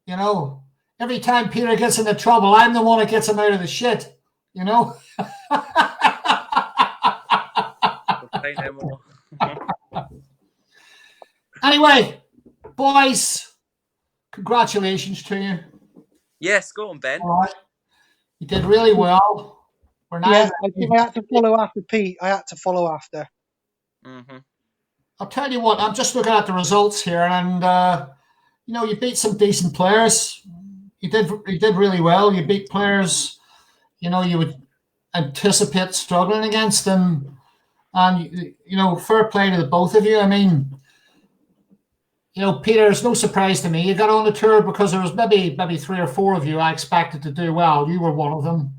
You know, every time Peter gets into trouble, I'm the one that gets him out of the shit. You know. Say no more. Anyway, boys, congratulations to you. Yes, go on, Ben. All right. You did really well. We're now. Yeah, I think I had to follow after Pete. I had to follow after. Mm-hmm. I'll tell you what. I'm just looking at the results here, and you know, you beat some decent players. You did really well. You beat players, you know, you would anticipate struggling against them, and you know, fair play to the both of you. I mean, you know, Peter, it's no surprise to me. You got on the tour because there was maybe 3 or 4 of you I expected to do well. You were one of them.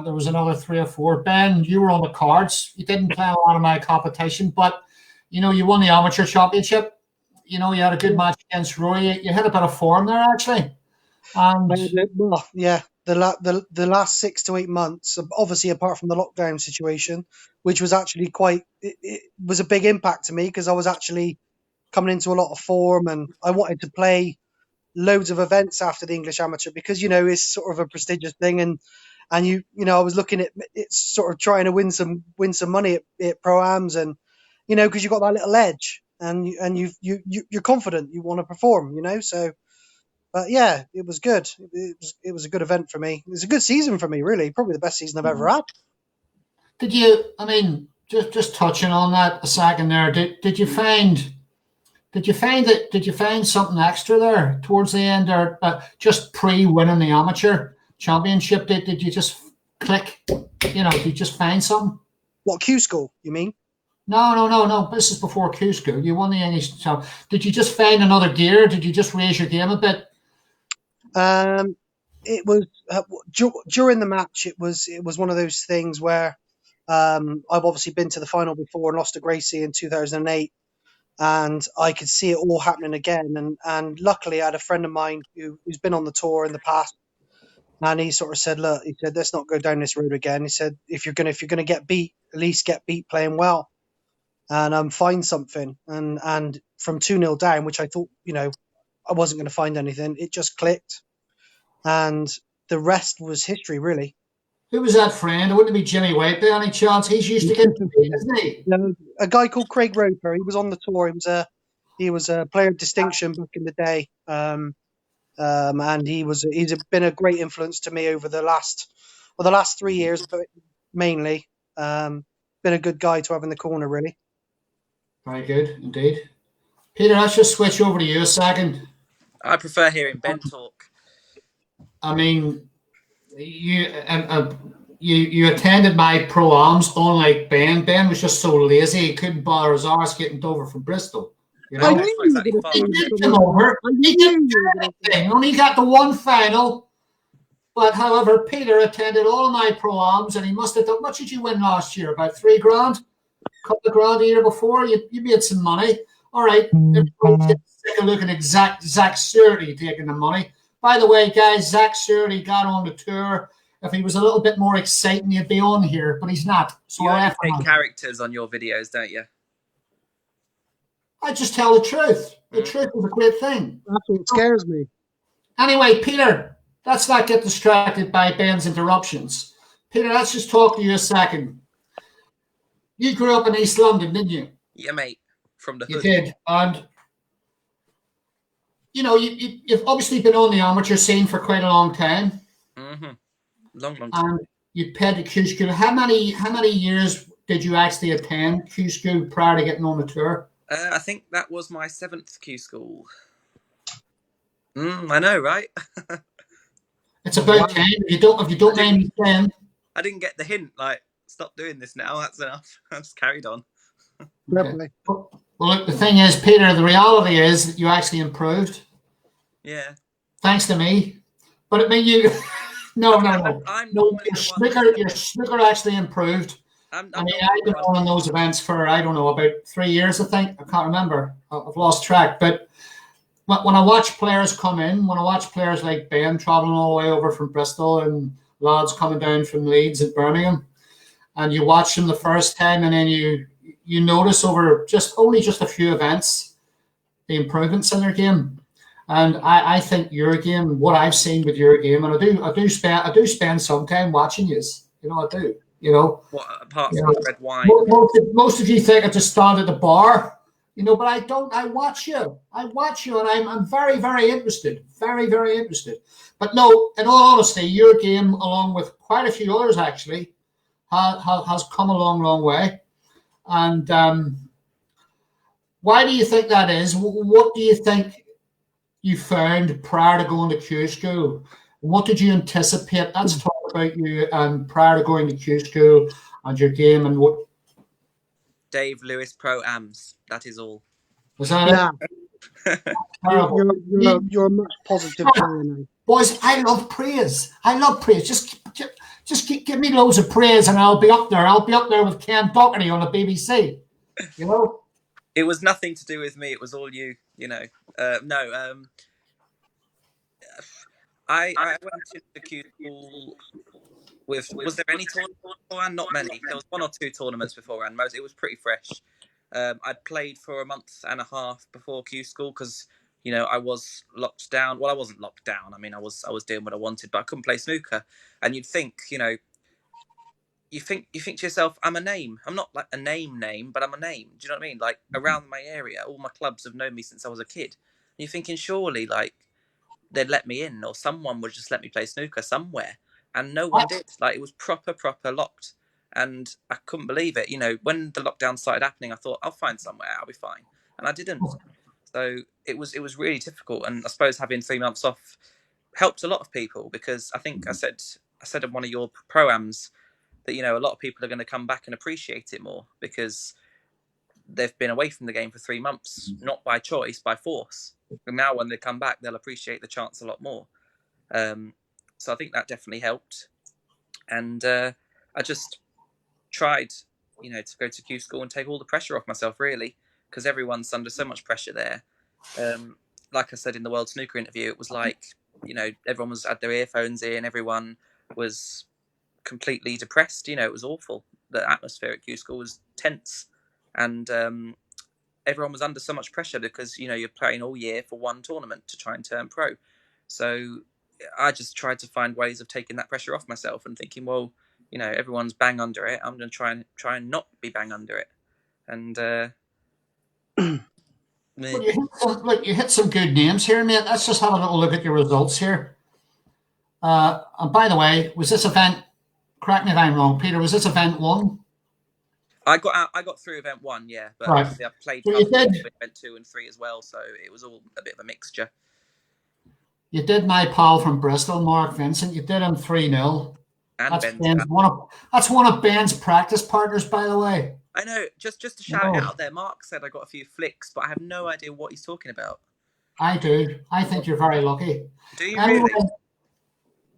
There was another 3 or 4. Ben, you were on the cards. You didn't play a lot of my competition, but you know, you won the amateur championship. You know, you had a good match against Roy. You had a bit of form there, actually. And Well, yeah, the last 6 to 8 months, obviously apart from the lockdown situation, which was actually it was a big impact to me because I was actually coming into a lot of form and I wanted to play loads of events after the English Amateur because, you know, it's sort of a prestigious thing and you know, I was looking at it's sort of trying to win some money at pro-ams and, you know, because you've got that little edge and you're confident, you want to perform, you know, so. But yeah, it was good. It was a good event for me. It was a good season for me, really. Probably the best season I've ever had. did you? I mean, just touching on that a second there. Did you find? Did you find that? Did you find something extra there towards the end, or just pre-winning the amateur championship? Did you just click? You know, did you just find something? What, Q school, you mean? No. This is before Q school. You won the English. So, did you just find another gear? Did you just raise your game a bit? It was during the match. It was one of those things where I've obviously been to the final before and lost to Gracie in 2008, and I could see it all happening again. And luckily, I had a friend of mine who's been on the tour in the past, and he sort of said, "Look," he said, "let's not go down this road again." He said, "If you're gonna get beat, at least get beat playing well, and find something." And from 2-0 down, which I thought, you know, I wasn't going to find anything, it just clicked. And the rest was history, really. Who was that friend? It wouldn't be Jimmy White by any chance. He's used to get beat, isn't he? A guy called Craig Roper. He was on the tour. He was a player of distinction back in the day, and he's been a great influence to me over the last 3 years, but mainly been a good guy to have in the corner, really. Very good indeed. Peter, let's just switch over to you a second. I prefer hearing Ben talk. I mean, you attended my pro-ams, unlike Ben. Ben was just so lazy he couldn't bother his arse getting Dover from Bristol. You know? He did come over. He didn't do anything. Only got the one final. But however, Peter attended all of my pro-ams and he must have done. What did you win last year? About $3,000? A couple of grand a year before? You made some money. All right. Take a look at Zach Surrey taking the money. By the way, guys, Zach Surrey got on the tour. If he was a little bit more exciting, he'd be on here, but he's not. So you only take characters on your videos, don't you? I just tell the truth. The truth is a great thing. That's what scares me. Anyway, Peter, let's not get distracted by Ben's interruptions. Peter, let's just talk to you a second. You grew up in East London, didn't you? Yeah, mate. From the hood. You did. And, you know, you've obviously been on the amateur scene for quite a long time. Mm-hmm. Long time. And you played at Q School. How many years did you actually attend Q School prior to getting on the tour? I think that was my 7th Q School. I know, right? It's about time. If you don't mind me saying. I didn't get the hint. Like, stop doing this now. That's enough. I just carried on. Okay. Well, look, the thing is, Peter, the reality is that you actually improved. Yeah. Thanks to me. But I mean, you. No. Your snooker actually improved. I mean, I've been on those events for, I don't know, about 3 years, I think. I can't remember. I've lost track. But when I watch players come in, when I watch players like Ben traveling all the way over from Bristol and lads coming down from Leeds and Birmingham, and you watch them the first time and then you notice over just a few events the improvements in their game. And I think your game, what I've seen with your game, and I do spend some time watching you. I do. What apart You from know, the red wine? most of you think I just stand at the bar, but I don't. I watch you. And I'm very, very interested. Very, very interested. But no, in all honesty, your game, along with quite a few others, actually, has come a long, long way. And why do you think that is? What do you think you found prior to going to Q school? What did you anticipate? Let's talk about you prior to going to Q school and your game and what Dave Lewis Pro-Ams. That is all. was that Nah, terrible? you're a much positive player now. Boys, I love praise. I love praise. Just give me loads of praise and I'll be up there. I'll be up there with Ken Doherty on the BBC. You know? It was nothing to do with me. It was all you. No. I went into Q school with. Was there any tournaments beforehand? Not many. There was 1 or 2 tournaments beforehand. It was pretty fresh. I'd played for a month and a half before Q school because I was locked down. Well, I wasn't locked down. I mean, I was doing what I wanted, but I couldn't play snooker. And you'd think, you think to yourself, I'm a name. I'm not like a name, but I'm a name. Do you know what I mean? Like around my area, all my clubs have known me since I was a kid. And you're thinking, surely, like they'd let me in, or someone would just let me play snooker somewhere, and no one did. Like it was proper locked, and I couldn't believe it. When the lockdown started happening, I thought I'll find somewhere, I'll be fine, and I didn't. So it was really difficult, and I suppose having 3 months off helped a lot of people because I think I said in one of your proams that a lot of people are going to come back and appreciate it more because they've been away from the game for 3 months, not by choice, by force. And now when they come back, they'll appreciate the chance a lot more. So I think that definitely helped. And I just tried, to go to Q school and take all the pressure off myself, really, because everyone's under so much pressure there. Like I said in the World Snooker interview, it was like, everyone was had their earphones in, everyone was completely depressed. It was awful. The atmosphere at Q school was tense, and everyone was under so much pressure because you're playing all year for one tournament to try and turn pro. So I just tried to find ways of taking that pressure off myself and thinking, well, everyone's bang under it. I'm going to try and not be bang under it. And Well, you hit some good names here, mate. Let's just have a little look at your results here. And by the way, was this event? Correct me if I'm wrong, Peter. Was this event 1? I got through event 1, yeah, but Right. I played So you did. event 2 and 3 as well, so it was all a bit of a mixture. You did my pal from Bristol, Mark Vincent. You did him 3-0. And That's one of Ben's practice partners, by the way. I know. Just to shout it out there, Mark said I got a few flicks, but I have no idea what he's talking about. I do. I think you're very lucky. Do you Anyway, really?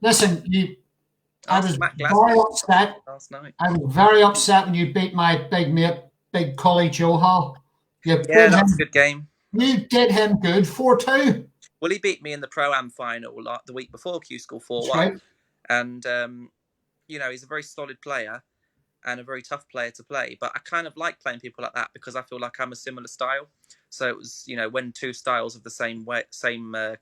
Listen, I was very upset. Last night. I was very upset when you beat my big mate, big collie Joe Hall. Yeah, that was a good game. You did him good, 4-2. Well, he beat me in the Pro-Am final the week before Q School 4-1. Right. And, he's a very solid player and a very tough player to play. But I kind of like playing people like that because I feel like I'm a similar style. So it was, when 2 styles of the same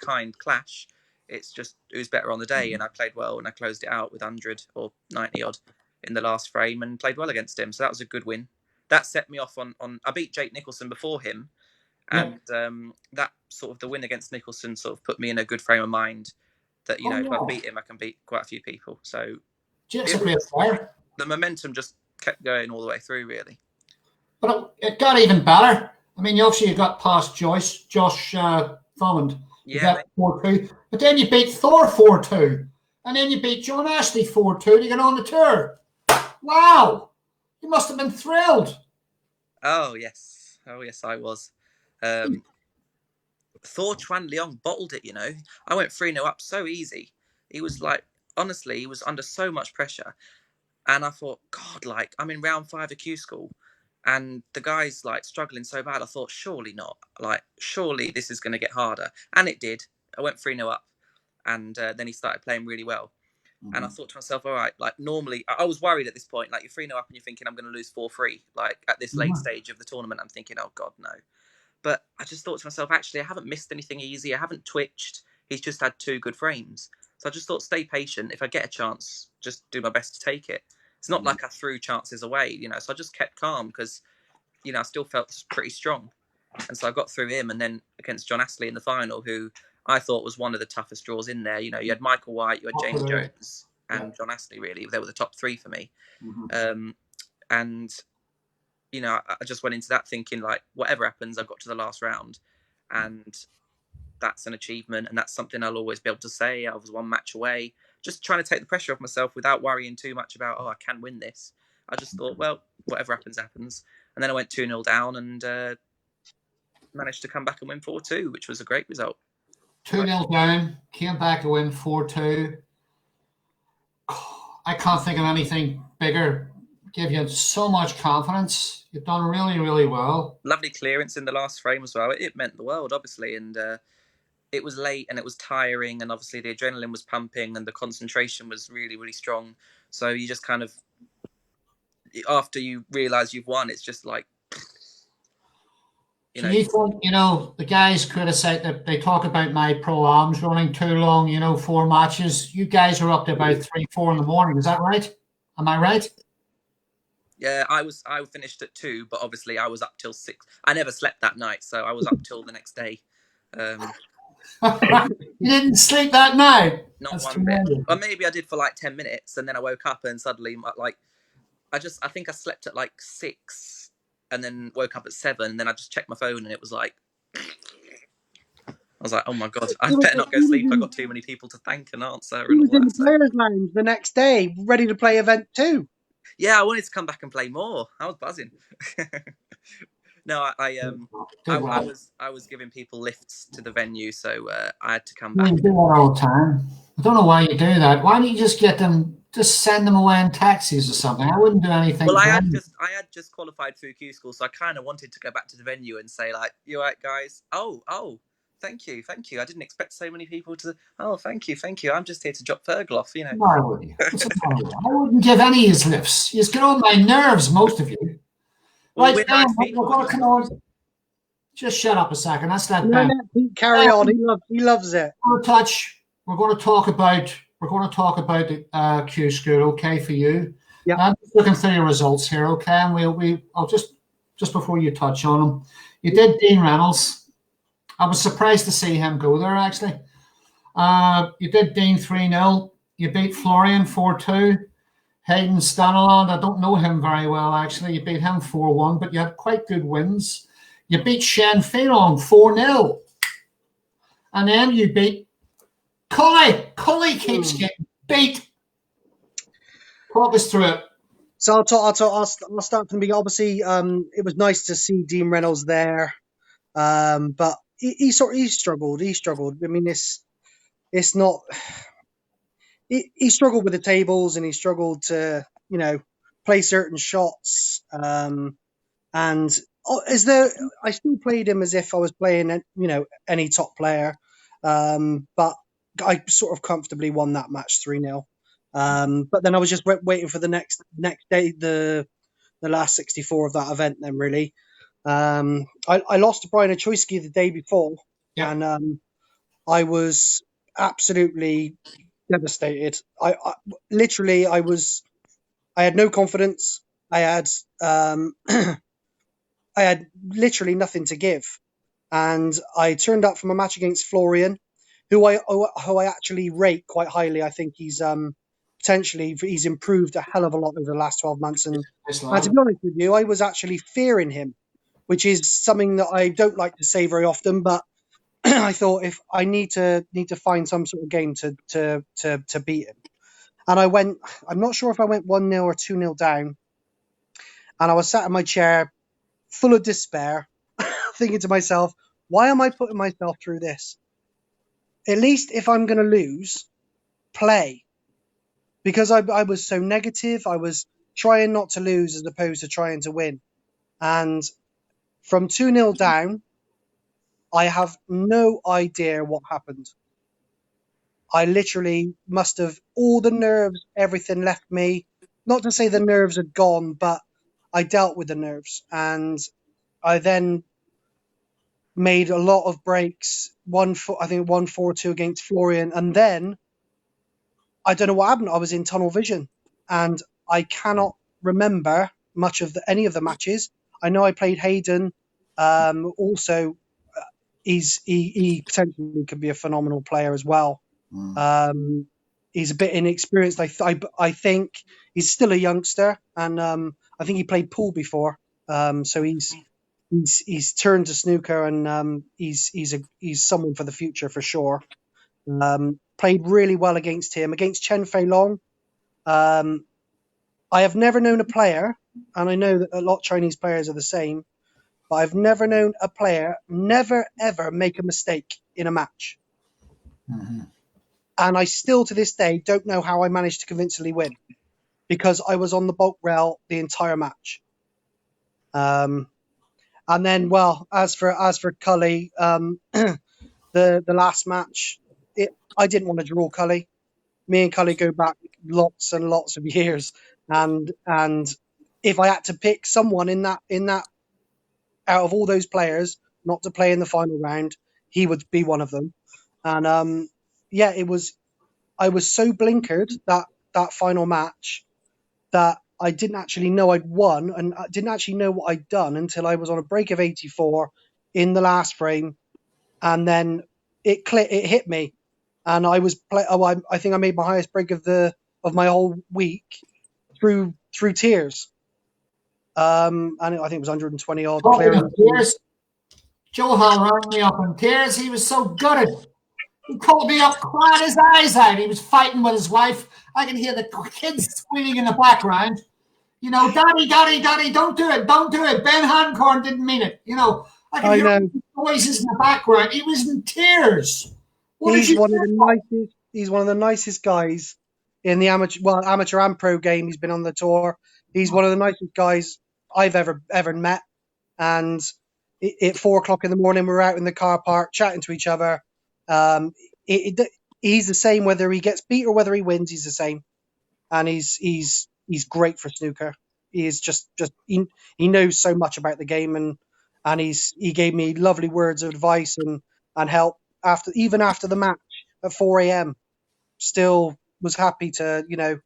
kind clash, it's just who's better on the day. And I played well and I closed it out with 100 or 90 odd in the last frame and played well against him. So that was a good win. That set me off on I beat Jake Nicholson before him. And that sort of the win against Nicholson sort of put me in a good frame of mind that, if I beat him, I can beat quite a few people. So Jake's a great player. The momentum just kept going all the way through, really. But it got even better. I mean, you got past Josh Thomond. You got 4-2. But then you beat Thor 4-2. And then you beat John Ashley 4-2 to get on the tour. Wow. You must have been thrilled. Oh, yes, I was. Thor Chuan Leong bottled it, I went 3-0 up so easy. He was like, honestly, he was under so much pressure. And I thought, God, like, I'm in round 5 of Q school. And the guy's like struggling so bad. I thought, surely not. Like, surely this is going to get harder. And it did. I went 3-0 up. And then he started playing really well. Mm-hmm. And I thought to myself, all right, like normally, I was worried at this point. Like, you're 3-0 up and you're thinking, I'm going to lose 4-3. Like, at this late stage of the tournament, I'm thinking, oh, God, no. But I just thought to myself, actually, I haven't missed anything easy. I haven't twitched. He's just had 2 good frames. So I just thought, stay patient. If I get a chance, just do my best to take it. It's not like I threw chances away, so I just kept calm because, I still felt pretty strong. And so I got through him, and then against John Astley in the final, who I thought was one of the toughest draws in there. You had Michael White, you had James Jones, and John Astley, really. They were the top 3 for me. And I just went into that thinking, like, whatever happens, I've got to the last round. And that's an achievement, and that's something I'll always be able to say. I was 1 match away, just trying to take the pressure off myself without worrying too much about, I can win this. I just thought, well, whatever happens, happens. And then I went 2-0 down and managed to come back and win 4-2, which was a great result. 2-0 down, came back to win 4-2. I can't think of anything bigger. Give you so much confidence. You've done really, really well. Lovely clearance in the last frame as well. It meant the world, obviously, and it was late and it was tiring, and obviously the adrenaline was pumping and the concentration was really, really strong. So you just kind of, after you realise you've won, it's just like, So you think, the guys criticise that they talk about my pro-ams running too long, 4 matches. You guys are up to about 3, 4 in the morning. Is that right? Am I right? Yeah, I finished at 2, but obviously I was up till 6. I never slept that night, so I was up till the next day. You didn't sleep that night? Not That's one bit. tremendous. Or maybe I did for like 10 minutes, and then I woke up and suddenly, like, I think I slept at like 6, and then woke up at 7, and then I just checked my phone, and it was like, I was like, oh my God, I better not go sleep. I got too many people to thank and answer. He was in the players' lounge the next day, ready to play event 2. Yeah, I wanted to come back and play more. I was buzzing. No, I was giving people lifts to the venue, so I had to come back. You do that all the time. I don't know why you do that. Why don't you just send them away in taxis or something? I wouldn't do anything. Well, I had just qualified through Q School, so I kind of wanted to go back to the venue and say, like, you all right, guys? Oh, thank you. I didn't expect so many people to. Oh, thank you. I'm just here to drop Fergal. Why would you? I wouldn't give any of his lifts. You get on my nerves, most of you. Well, Right, nice we're going to come on. Just shut up a second. That's that. No, carry on. He loves it. We're going to talk about the Q School. Okay, for you. Yeah. I'm just looking through your results here. Okay, and I'll just before you touch on them, you did Dean Reynolds. I was surprised to see him go there. Actually, you did Dean 3-0. You beat Florian 4-2. Hayden Staniland, I don't know him very well, actually. You beat him 4-1, but you had quite good wins. You beat Shen Phelan 4-0. And then you beat Cully. Cully keeps getting beat. Talk us through it. So I'll start from the beginning. Obviously, it was nice to see Dean Reynolds there, but he struggled. He struggled. I mean, it's not. He struggled with the tables, and he struggled to play certain shots. And as though I still played him as if I was playing any top player, but I sort of comfortably won that match 3-0. But then I was just waiting for the next day, the last 64 of that event. Then really, I lost to Brian Ochoyski the day before, and I was absolutely devastated. I literally I had no confidence. I had I had literally nothing to give, and I turned up from a match against Florian, who I actually rate quite highly. I think he's potentially he's improved a hell of a lot over the last 12 months. And to be honest with you, I was actually fearing him, which is something that I don't like to say very often, but I thought if I need to find some sort of game to beat him. And I'm not sure if I went 1-0 or 2-0 down. And I was sat in my chair full of despair, thinking to myself, why am I putting myself through this? At least if I'm going to lose, play. Because I was so negative, I was trying not to lose as opposed to trying to win. And from 2-0 down, I have no idea what happened. I literally must have, all the nerves, everything left me. Not to say the nerves had gone, but I dealt with the nerves. And I then made a lot of breaks. I think 1-4-2 against Florian, and then I don't know what happened. I was in tunnel vision, and I cannot remember much of any of the matches. I know I played Hayden. Also, he potentially could be a phenomenal player as well. He's a bit inexperienced. I think he's still a youngster, and I think he played pool before. So he's turned to snooker, and he's someone for the future for sure. Played really well against him. Against Chen Fei Long, I have never known a player, and I know that a lot of Chinese players are the same, but I've never known a player never ever make a mistake in a match. And I still to this day don't know how I managed to convincingly win, because I was on the bulk rail the entire match. And then, well, as for Cully, the last match, I didn't want to draw Cully. Me and Cully go back lots and lots of years, and if I had to pick someone in that out of all those players not to play in the final round, he would be one of them. And yeah, I was so blinkered that final match that I didn't actually know I'd won, and I didn't actually know what I'd done until I was on a break of 84 in the last frame, and then it hit me, and I was I think I made my highest break of my whole week through tears. And I think it was 120 odd. Tears. Johan rang me up in tears. He was so gutted. He called me up, crying his eyes out. He was fighting with his wife. I can hear the kids squealing in the background. You know, Daddy, Daddy, Daddy, don't do it. Don't do it. Ben Hancorn didn't mean it. You know, I can hear the voices in the background. He was in tears. He's one of the nicest guys in the amateur and pro game. He's been on the tour. He's one of the nicest guys I've ever met. And at 4:00 in the morning, we're out in the car park chatting to each other. He's the same whether he gets beat or whether he wins. He's the same, and he's great for snooker. He is just he knows so much about the game, and he gave me lovely words of advice and help after the match at 4 a.m. Still was happy to, you know,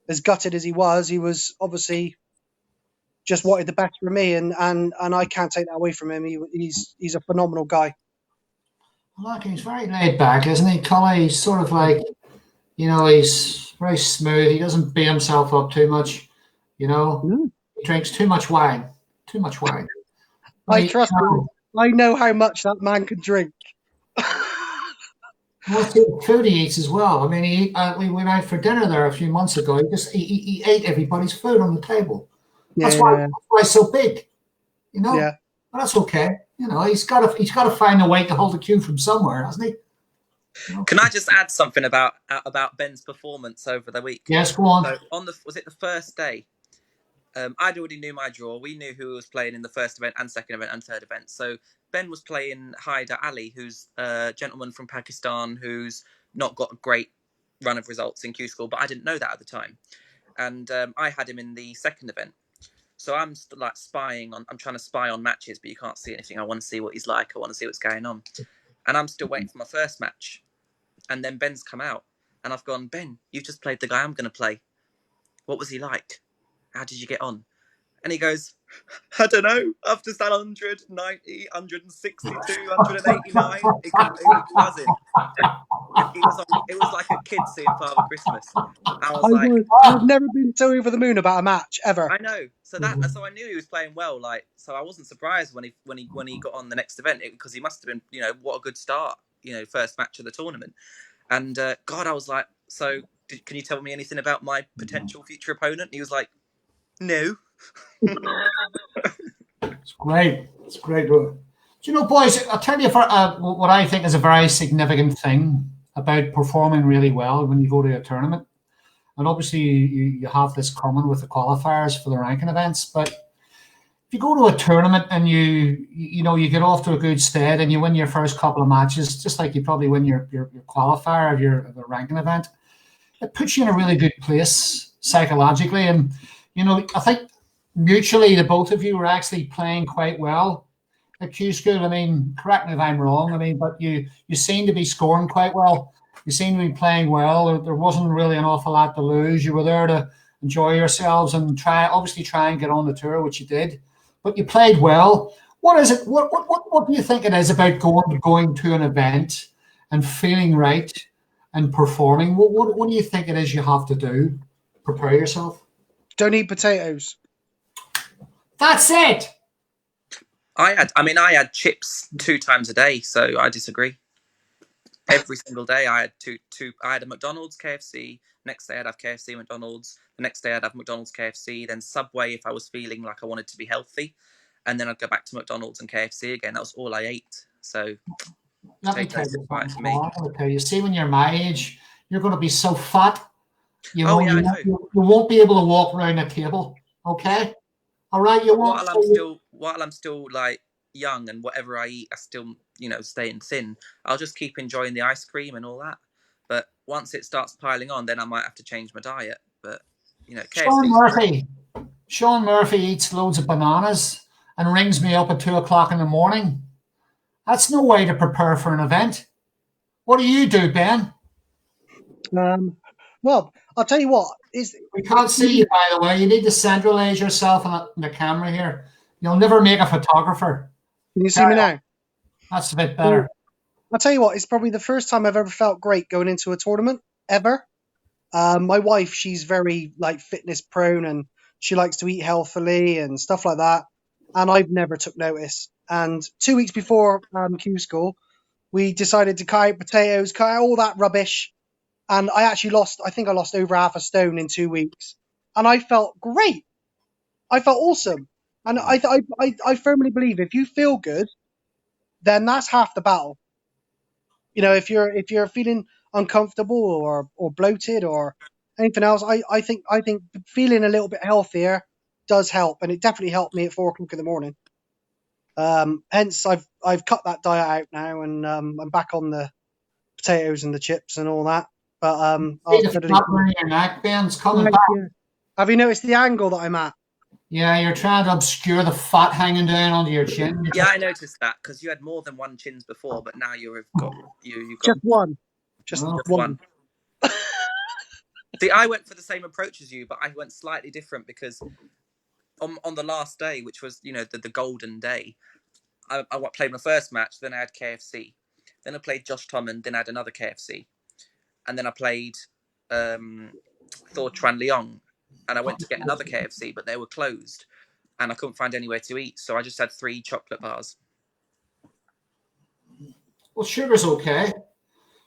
as gutted as he was obviously just wanted the best for me, and I can't take that away from him. He's a phenomenal guy. Look, he's very laid back, isn't he, Cully? He's sort of like, you know, he's very smooth. He doesn't beat himself up too much, you know. He drinks too much wine. Too much wine. I trust him. I know how much that man can drink. What's the food he eats as well? I mean, we went out for dinner there a few months ago. He ate everybody's food on the table. That's why he's so big, you know. Yeah. But that's okay. You know, he's got to find a way to hold the cue from somewhere, hasn't he? You know? Can I just add something about Ben's performance over the week? Yes, go on. So was it the first day? I'd already knew my draw. We knew who was playing in the first event and second event and third event. So Ben was playing Haider Ali, who's a gentleman from Pakistan who's not got a great run of results in Q School, but I didn't know that at the time. And I had him in the second event. So I'm like I'm trying to spy on matches, but you can't see anything. I want to see what he's like. I want to see what's going on. And I'm still waiting for my first match. And then Ben's come out. And I've gone, Ben, you've just played the guy I'm going to play. What was he like? How did you get on? And he goes, I don't know. I've just had 190, 162, 189. It was buzzing. It was like a kid seeing Father Christmas. I've never been so over the moon about a match ever. I know. So I knew he was playing well. Like, so I wasn't surprised when he got on the next event, because he must have been, you know, what a good start. You know, first match of the tournament. And God, I was like, so can you tell me anything about my potential future opponent? And he was like, no. It's great. It's great. Do you know, boys, I'll tell you what I think is a very significant thing about performing really well when you go to a tournament. And obviously you have this common with the qualifiers for the ranking events, but if you go to a tournament and you get off to a good stead and you win your first couple of matches, just like you probably win your qualifier of the ranking event, it puts you in a really good place psychologically. And, you know, I think mutually the both of you were actually playing quite well. at Q School? I mean, correct me if I'm wrong. I mean, but you seem to be scoring quite well. You seem to be playing well. There wasn't really an awful lot to lose. You were there to enjoy yourselves and try and get on the tour, which you did. But you played well. What is it? What do you think it is about going to an event and feeling right and performing? What do you think it is you have to do? Prepare yourself. Don't eat potatoes. That's it. I had chips 2 times a day, so I disagree. Every single day I had two. I had a McDonald's, KFC. Next day I'd have KFC, McDonald's. The next day I'd have McDonald's, KFC. Then Subway if I was feeling like I wanted to be healthy, and then I'd go back to McDonald's and KFC again. That was all I ate. So Let me tell potatoes you is fine for something. me. I'm going to tell you. See, when you're my age, you're going to be so fat. You know, Oh yeah, I know. you won't be able to walk around a table. Okay. All right. You won't. While I'm still like young and whatever I eat, I still staying thin. I'll just keep enjoying the ice cream and all that. But once it starts piling on, then I might have to change my diet. But KFC. Sean Murphy eats loads of bananas and rings me up at 2:00 in the morning. That's no way to prepare for an event. What do you do, Ben? Well, I'll tell you what. We can't see you, by the way. You need to centralize yourself on the camera here. You'll never make a photographer. Can you see me now? That's a bit better. I'll tell you what. It's probably the first time I've ever felt great going into a tournament ever. My wife, she's very like fitness prone and she likes to eat healthily and stuff like that. And I've never took notice. And 2 weeks before Q School, we decided to cut out potatoes, cut out all that rubbish. And I actually I think I lost over half a stone in 2 weeks. And I felt great. I felt awesome. And I firmly believe if you feel good, then that's half the battle. You know, if you're feeling uncomfortable or bloated or anything else, I think feeling a little bit healthier does help, and it definitely helped me at 4:00 in the morning. Hence, I've cut that diet out now, and I'm back on the potatoes and the chips and all that. But your neck, Ben's coming back. Yeah. Have you noticed the angle that I'm at? Yeah, you're trying to obscure the fat hanging down onto your chin. Yeah, I noticed that because you had more than one chins before, but now you've got just one. Just one. See, I went for the same approach as you, but I went slightly different because on the last day, which was the golden day, I played my first match. Then I had KFC. Then I played Josh Tommen. Then I had another KFC, and then I played Thor Tran Leong, and I went to get another KFC, but they were closed, and I couldn't find anywhere to eat, so I just had 3 chocolate bars. Well, sugar's okay.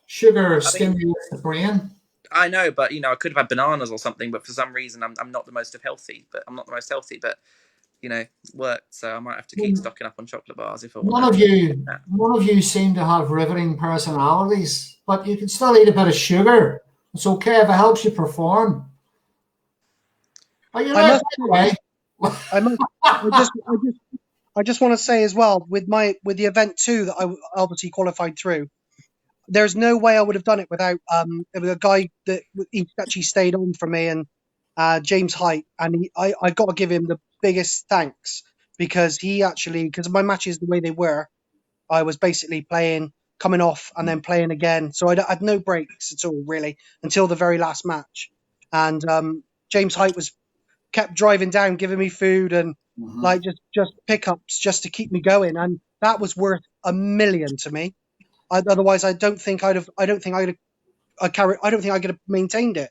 Sugar stimulates the brain. I know, but I could have had bananas or something, but for some reason I'm not the most healthy. But I'm not the most healthy, but worked, so I might have to keep stocking up on chocolate bars if I want. None of you seem to have riveting personalities, but you can still eat a bit of sugar. It's okay if it helps you perform. Are you right anyway? I just want to say as well with the event 2 that I obviously qualified through. There's no way I would have done it without there was a guy that he actually stayed on for me, and James Height, and I got to give him the biggest thanks because because my matches the way they were, I was basically playing, coming off, and then playing again, so I had no breaks at all really until the very last match, and James Height kept driving down, giving me food and like just pickups just to keep me going, and that was worth $1 million to me. Otherwise, I don't think I could have maintained it.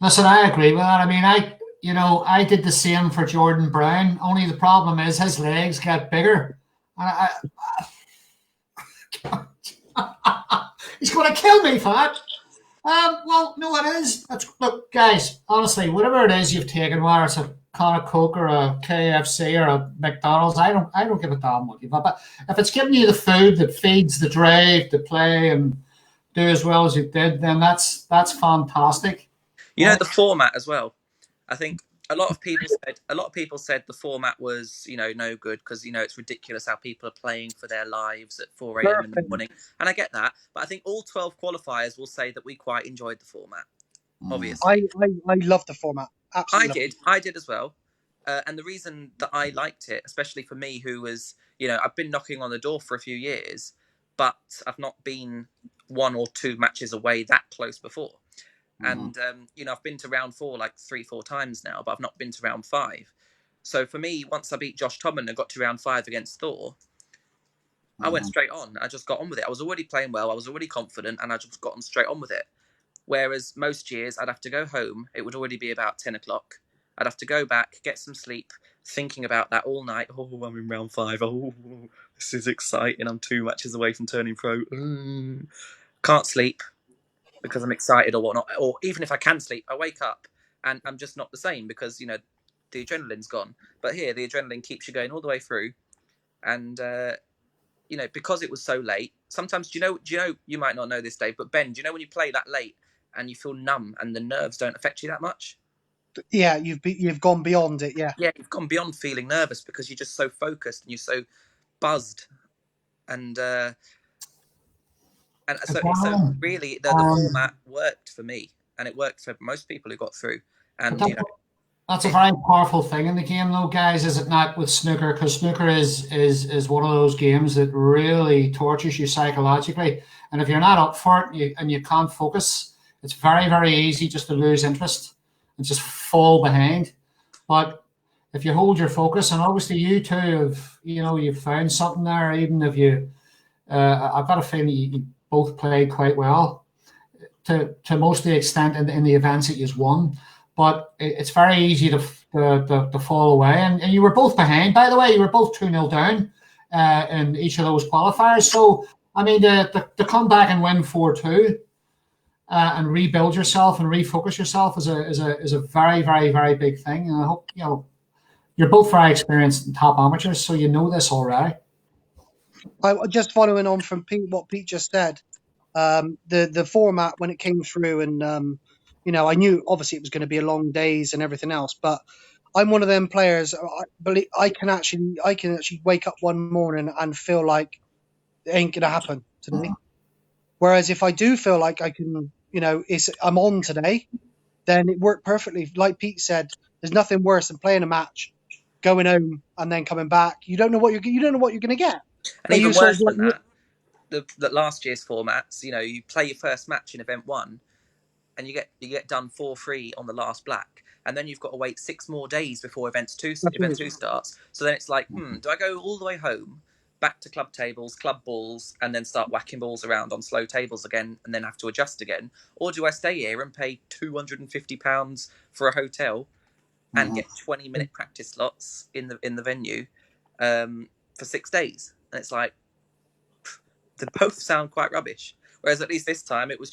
Listen, I agree with that. I mean, I did the same for Jordan Brown. Only the problem is his legs get bigger. He's going to kill me for that. Well, no, it is. Look, guys, honestly, whatever it is you've taken, whether it's a can of Coke or a KFC or a McDonald's, I don't give a damn what you've got. But if it's giving you the food that feeds the drive to play and do as well as you did, then that's fantastic. The format as well. I think a lot of people said the format was no good because it's ridiculous how people are playing for their lives at 4 a.m. in the morning, and I get that, but I think all 12 qualifiers will say that we quite enjoyed the format. Obviously, I love the format. Absolutely, I did as well. And the reason that I liked it, especially for me, who was, I've been knocking on the door for a few years, but I've not been 1 or 2 matches away that close before. And, I've been to round 4 like 3-4 times now, but I've not been to round 5. So for me, once I beat Josh Tomlin and got to round 5 against Thor, I went straight on. I just got on with it. I was already playing well. I was already confident, and I just got on straight on with it. Whereas most years, I'd have to go home. It would already be about 10 o'clock. I'd have to go back, get some sleep, thinking about that all night. Oh, I'm in round 5. Oh, this is exciting. I'm 2 matches away from turning pro. Can't sleep because I'm excited or whatnot. Or even if I can sleep, I wake up and I'm just not the same because, the adrenaline's gone. But here, the adrenaline keeps you going all the way through. And, because it was so late, sometimes, do you know, you might not know this, Dave, but Ben, do you know when you play that late and you feel numb and the nerves don't affect you that much? Yeah, you've gone beyond it. Yeah, Yeah, you've gone beyond feeling nervous because you're just so focused and you're so buzzed, and so really the format worked for me, and it worked for most people who got through. And that's a very powerful thing in the game, though, guys, is it not, with snooker? Because snooker is one of those games that really tortures you psychologically, and if you're not up for it and you can't focus, it's very, very easy just to lose interest and just fall behind. But if you hold your focus, and obviously you two have, you've found something there, even if you, I've got a feeling you both played quite well to most of the extent in the events that you've won. But it's very easy to fall away. And you were both behind, by the way. You were both 2-0 down in each of those qualifiers. So, I mean, to come back and win 4-2 and rebuild yourself and refocus yourself is a very, very, very big thing. And I hope, you're both very experienced top amateurs, so you know this already. I just following on from what Pete just said. The format when it came through, and I knew obviously it was going to be a long days and everything else, but I'm one of them players. I believe I can actually wake up one morning and feel like it ain't going to happen today. Whereas if I do feel like I can, I'm on today, then it worked perfectly. Like Pete said, there's nothing worse than playing a match, going home, and then coming back. You don't know what you're going to get. And even worse than that, the last year's formats, you play your first match in event 1, and you get done 4-3 on the last black, and then you've got to wait 6 more days before event 2 starts. So then it's like, do I go all the way home, back to club tables, club balls, and then start whacking balls around on slow tables again, and then have to adjust again, or do I stay here and pay £250 for a hotel and get 20-minute practice slots in the venue for 6 days? And it's like, they both sound quite rubbish. Whereas at least this time it was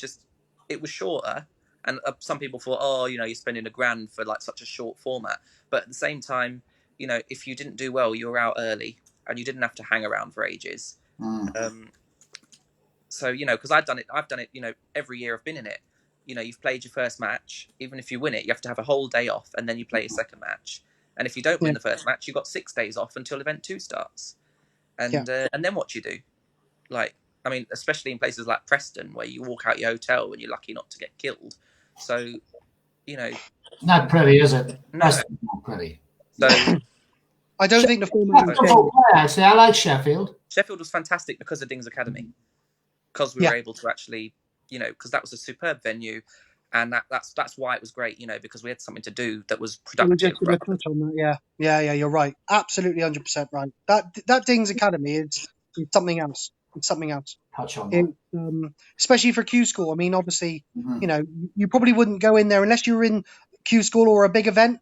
shorter, and some people thought, you're spending £1,000 for like such a short format. But at the same time, if you didn't do well, you were out early, and you didn't have to hang around for ages. So because I've done it, every year I've been in it. You've played your first match, even if you win it, you have to have a whole day off, and then you play your second match. And if you don't win the first match, you've got 6 days off until event 2 starts. And then what do you do? Like, I mean, especially in places like Preston, where you walk out your hotel and you're lucky not to get killed. So, not pretty, is it? No, not pretty. So, I don't think the format. Actually, I like Sheffield. Sheffield was fantastic because of Dings Academy, because we were able to actually, because that was a superb venue, and that's why it was great, because we had something to do that was productive. Yeah, you're right. Absolutely, 100% right. That Dings Academy is something else. It's something else. Touch on that. Especially for Q School. I mean, obviously, you probably wouldn't go in there unless you were in Q School or a big event.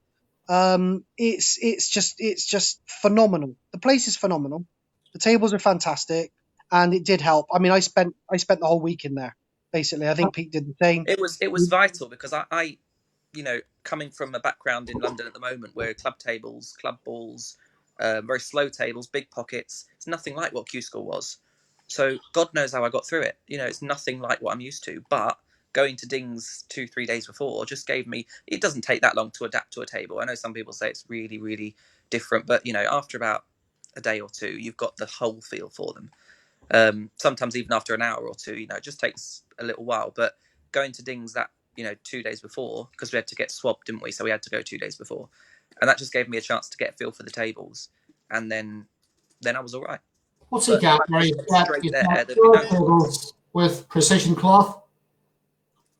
It's just phenomenal. The place is phenomenal. The tables are fantastic, and it did help. I mean, I spent the whole week in there. Basically, I think Pete did the same. It was vital because I coming from a background in London at the moment where club tables, club balls, very slow tables, big pockets, it's nothing like what Q School was. So God knows how I got through it. It's nothing like what I'm used to. But going to Dings 2-3 days before just gave me, it doesn't take that long to adapt to a table. I know some people say it's really, really different, but after about a day or two, you've got the whole feel for them. Sometimes even after an hour or two, it just takes a little while. But going to Dings that 2 days before, because we had to get swabbed, didn't we? So we had to go 2 days before. and that just gave me a chance to get a feel for the tables, and then I was all right. What's he got? Where he's got there'd be pure no tables with precision cloth,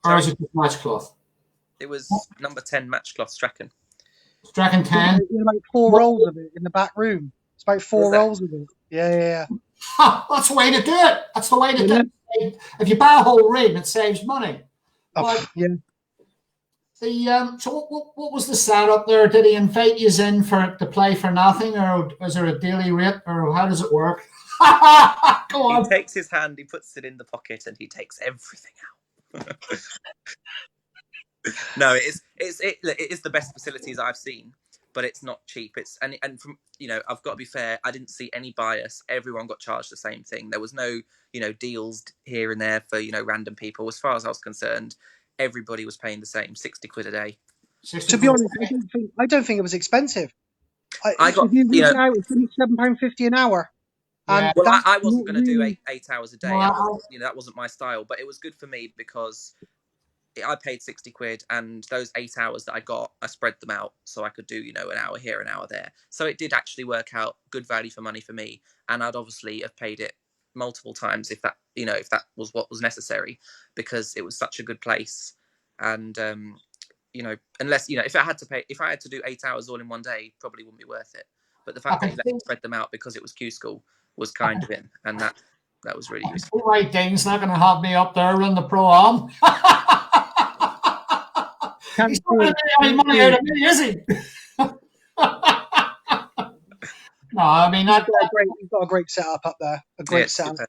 or Sorry? is it just match cloth? It was number 10 match cloth Strachan. Strachan 10. There's like 4 rolls of it in the back room. It's about 4 rolls of it. Yeah. Ha, that's the way to do it. That's the way to do it. If you buy a whole ring, it saves money. But Yeah. so what was the setup there? Did he invite you in to play for nothing, or was there a daily rate, or how does it work? Go on. He takes his hand, he puts it in the pocket, and he takes everything out. No, it is the best facilities I've seen, but it's not cheap. And from I've got to be fair. I didn't see any bias. Everyone got charged the same thing. There was no deals here and there for random people. As far as I was concerned, everybody was paying the same, 60 quid a day. To be honest, I don't think it was expensive. If you out, it's only £7.50 an hour. Yeah. Well, I wasn't going to do eight hours a day. Wow. That wasn't my style. But it was good for me because I paid 60 quid, and those 8 hours that I got, I spread them out so I could do an hour here, an hour there. So it did actually work out good value for money for me, and I'd obviously have paid it multiple times if that was what was necessary, because it was such a good place. And unless if I had to do 8 hours all in one day, probably wouldn't be worth it. But the fact that he let me spread them out because it was Q school was kind of in, and that was really useful. Right, Dean's not going to have me up there in the pro-am. He's not going to get any money out of me, is he? No, I mean you've got a great setup up there. A great setup.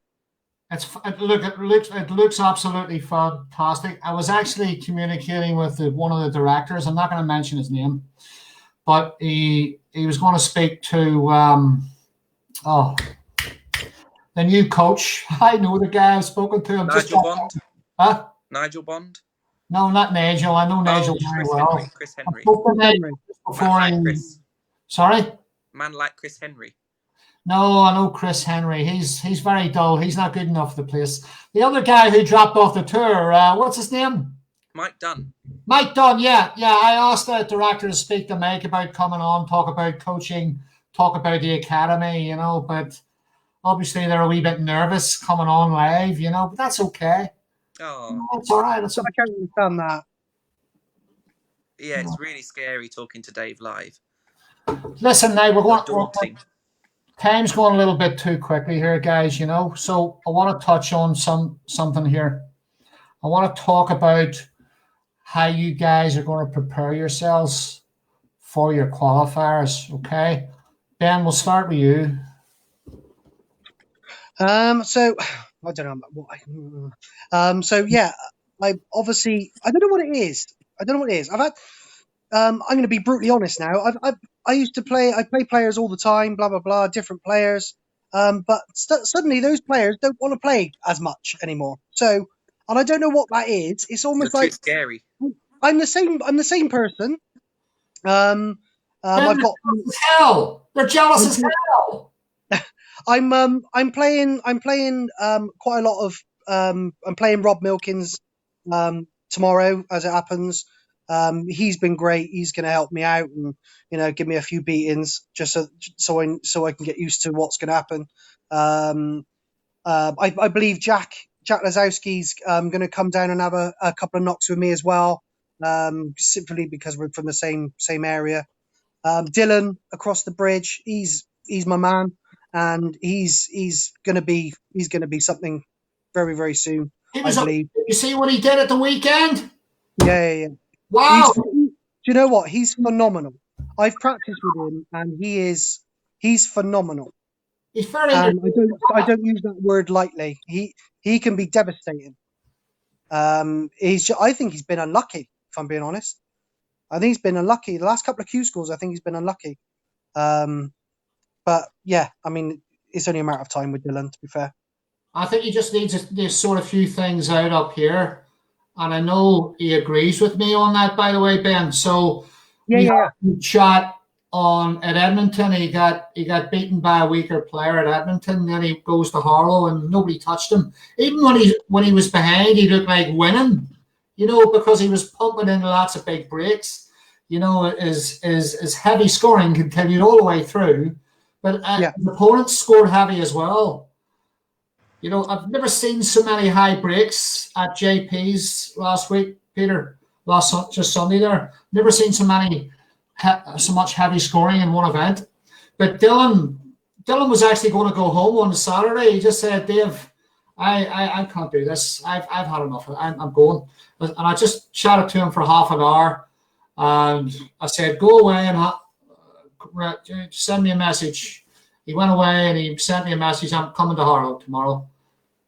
It looks absolutely fantastic. I was actually communicating with one of the directors. I'm not going to mention his name, but he was going to speak to the new coach. I know the guy. I've spoken to him. Nigel Bond. Huh? Nigel Bond. No, not Nigel. I know Nigel very well. Chris Henry. Sorry? Man like Chris Henry. No, I know Chris Henry. He's very dull. He's not good enough for the place. The other guy who dropped off the tour, what's his name? Mike Dunn. Mike Dunn, yeah. I asked the director to speak to Mike about coming on, talk about coaching, talk about the academy, but obviously they're a wee bit nervous coming on live, but that's okay. Oh, it's all right. I can't understand that. Yeah, it's really scary talking to Dave live. Listen, now we're going. Time's going a little bit too quickly here, guys. So I want to touch on something here. I want to talk about how you guys are going to prepare yourselves for your qualifiers. Okay, Ben, we'll start with you. So I don't know. So yeah, I don't know what it is. I've had. I'm going to be brutally honest now. I used to play. I play players all the time. Blah blah blah. Different players. But suddenly those players don't want to play as much anymore. So, and I don't know what that is. It's almost like scary. I'm the same person. I've got hell. They're jealous as hell. I'm playing quite a lot of I'm playing Rob Milkins tomorrow as it happens. He's been great. He's going to help me out and give me a few beatings just so I can get used to what's going to happen. I believe Jack Lazowski's going to come down and have a couple of knocks with me as well, simply because we're from the same area. Dylan across the bridge, he's my man, and he's going to be something very, very soon. I believe. You see what he did at the weekend? Yeah. Wow. Do you know what? He's phenomenal. I've practiced with him, and he's phenomenal. He's very. I don't use that word lightly. He can be devastating. I think he's been unlucky. If I'm being honest, I think he's been unlucky. The last couple of Q schools, I think he's been unlucky. But yeah, I mean, it's only a matter of time with Dylan, to be fair. I think he just needs to sort a few things out up here. And I know he agrees with me on that, by the way, Ben. So yeah. Shot at Edmonton. He got beaten by a weaker player at Edmonton. Then he goes to Harlow and nobody touched him. Even when he was behind, he looked like winning, because he was pumping in lots of big breaks. his heavy scoring continued all the way through, but his opponents scored heavy as well. I've never seen so many high breaks at JP's last week, Peter. Just Sunday there. Never seen so much heavy scoring in one event. But Dylan was actually going to go home on Saturday. He just said, Dave, I can't do this. I've had enough. I'm going. And I just chatted to him for half an hour. And I said, go away and send me a message. He went away and he sent me a message. I'm coming to Harlow tomorrow.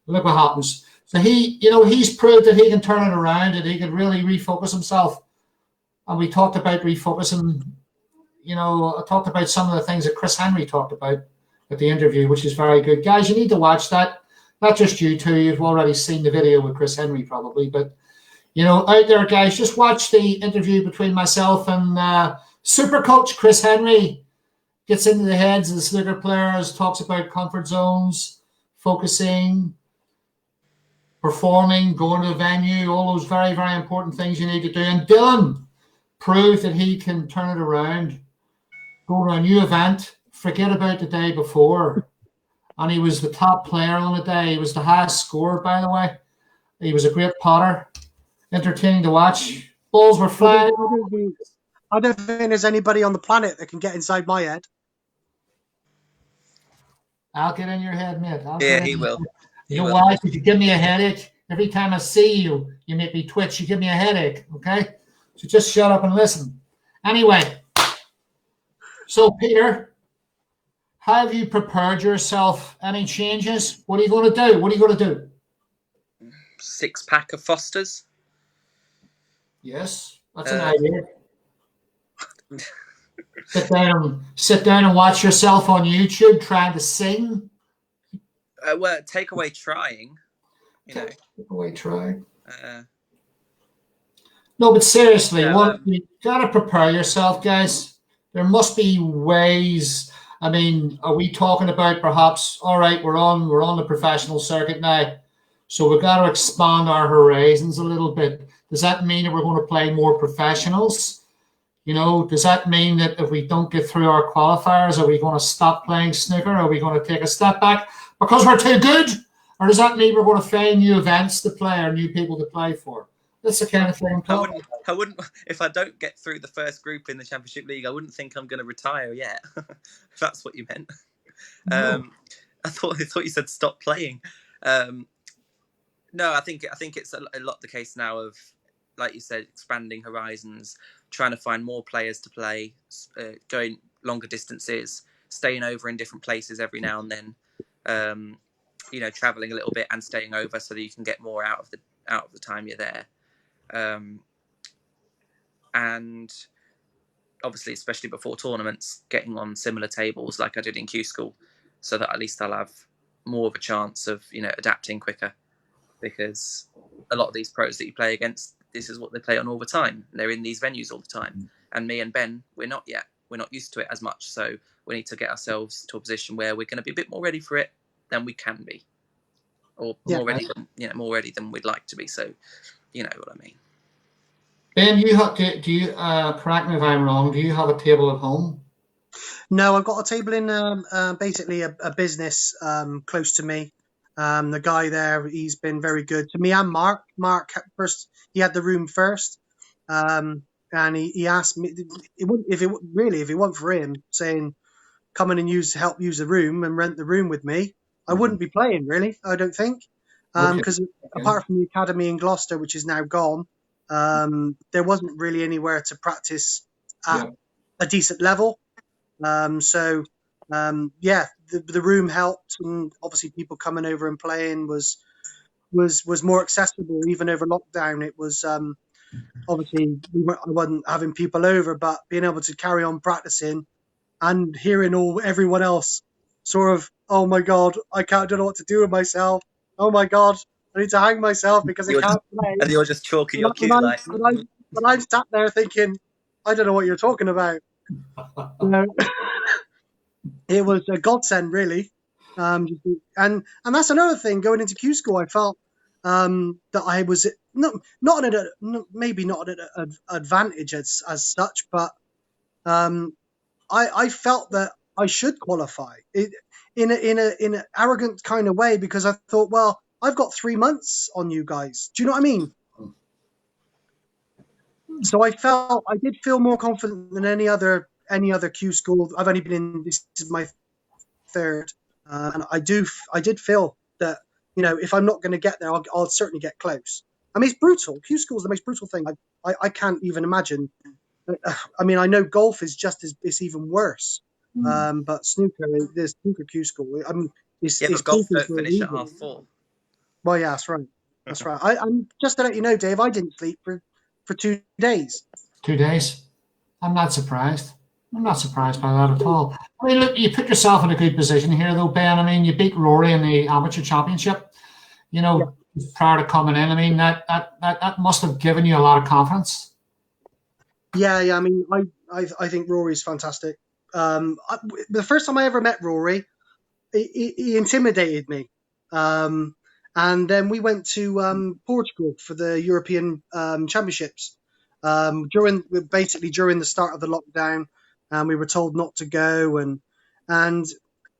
Look what happens. So he's proved that he can turn it around and he can really refocus himself. And we talked about refocusing. I talked about some of the things that Chris Henry talked about at the interview, which is very good. Guys, you need to watch that. Not just you two. You've already seen the video with Chris Henry probably. But, out there, guys, just watch the interview between myself and super coach Chris Henry. Gets into the heads of the snooker players, talks about comfort zones, focusing, performing, going to the venue, all those very, very important things you need to do. And Dylan proved that he can turn it around, go to a new event, forget about the day before. And he was the top player on the day. He was the highest scorer, by the way. He was a great potter, entertaining to watch. Balls were flying. I don't think there's anybody on the planet that can get inside my head. I'll get in your head, mate. He will. You know why? Because you give me a headache. Every time I see you, you make me twitch. You give me a headache, okay? So just shut up and listen. Anyway, so Peter, how have you prepared yourself? Any changes? What are you going to do? What are you going to do? 6-pack of Fosters. Yes, that's an idea. Sit down and watch yourself on YouTube trying to sing. Well, take away trying. Take away trying. No, but seriously, you got to prepare yourself, guys. There must be ways. I mean, are we talking about perhaps? All right, we're on the professional circuit now, so we've got to expand our horizons a little bit. Does that mean that we're going to play more professionals? Does that mean that if we don't get through our qualifiers, are we going to stop playing snooker? Are we going to take a step back because we're too good? Or does that mean we're going to find new events to play or new people to play for? That's the kind of thing. I wouldn't. If I don't get through the first group in the Championship League, I wouldn't think I'm going to retire yet. If that's what you meant. No. I thought you said stop playing. No, I think it's a lot the case now of, like you said, expanding horizons, trying to find more players to play, going longer distances, staying over in different places every now and then, traveling a little bit and staying over so that you can get more out of the time you're there. And obviously, especially before tournaments, getting on similar tables like I did in Q School, so that at least I'll have more of a chance of adapting quicker, because a lot of these pros that you play against, this is what they play on all the time. They're in these venues all the time. And me and Ben, we're not yet. We're not used to it as much. So we need to get ourselves to a position where we're going to be a bit more ready for it than we can be, or more ready than we'd like to be. So, you know what I mean. Ben, do you correct me if I'm wrong? Do you have a table at home? No, I've got a table in basically a business close to me. The guy there, he's been very good to me and Mark. Mark first, he had the room first, and he asked me if it wasn't for him saying come in and help use the room and rent the room with me, I wouldn't be playing really. I don't think, because apart from the academy in Gloucester, which is now gone, there wasn't really anywhere to practice at a decent level. The room helped, and obviously people coming over and playing was more accessible even over lockdown. It was obviously I wasn't having people over, but being able to carry on practicing and hearing everyone else sort of, oh my god, I don't know what to do with myself. Oh my god, I need to hang myself because I can't play. And you're just chalking your cue like. But I'm sat there thinking, I don't know what you're talking about. It was a godsend, really. And that's another thing going into Q School. I felt that I was not at maybe not at an advantage as such, but I felt that I should qualify in an arrogant kind of way, because I thought, well, I've got 3 months on you guys. Do you know what I mean? So I did feel more confident than any other Q school. I've only been in, this is my third, and I did feel that, if I'm not going to get there, I'll certainly get close. I mean, it's brutal. Q school is the most brutal thing. I can't even imagine. I mean, I know golf is it's even worse. But snooker, the snooker Q school, I mean, it's but golf brutal don't for a finish at reason. 4:30. Well, yeah, that's right. That's right. I'm just to let you know, Dave, I didn't sleep for 2 days. 2 days. I'm not surprised. I'm not surprised by that at all. I mean, look, you put yourself in a good position here, though, Ben. I mean, you beat Rory in the amateur championship. Prior to coming in, I mean, that must have given you a lot of confidence. Yeah. I mean, I think Rory's fantastic. The first time I ever met Rory, he intimidated me. And then we went to Portugal for the European Championships during the start of the lockdown, and we were told not to go. And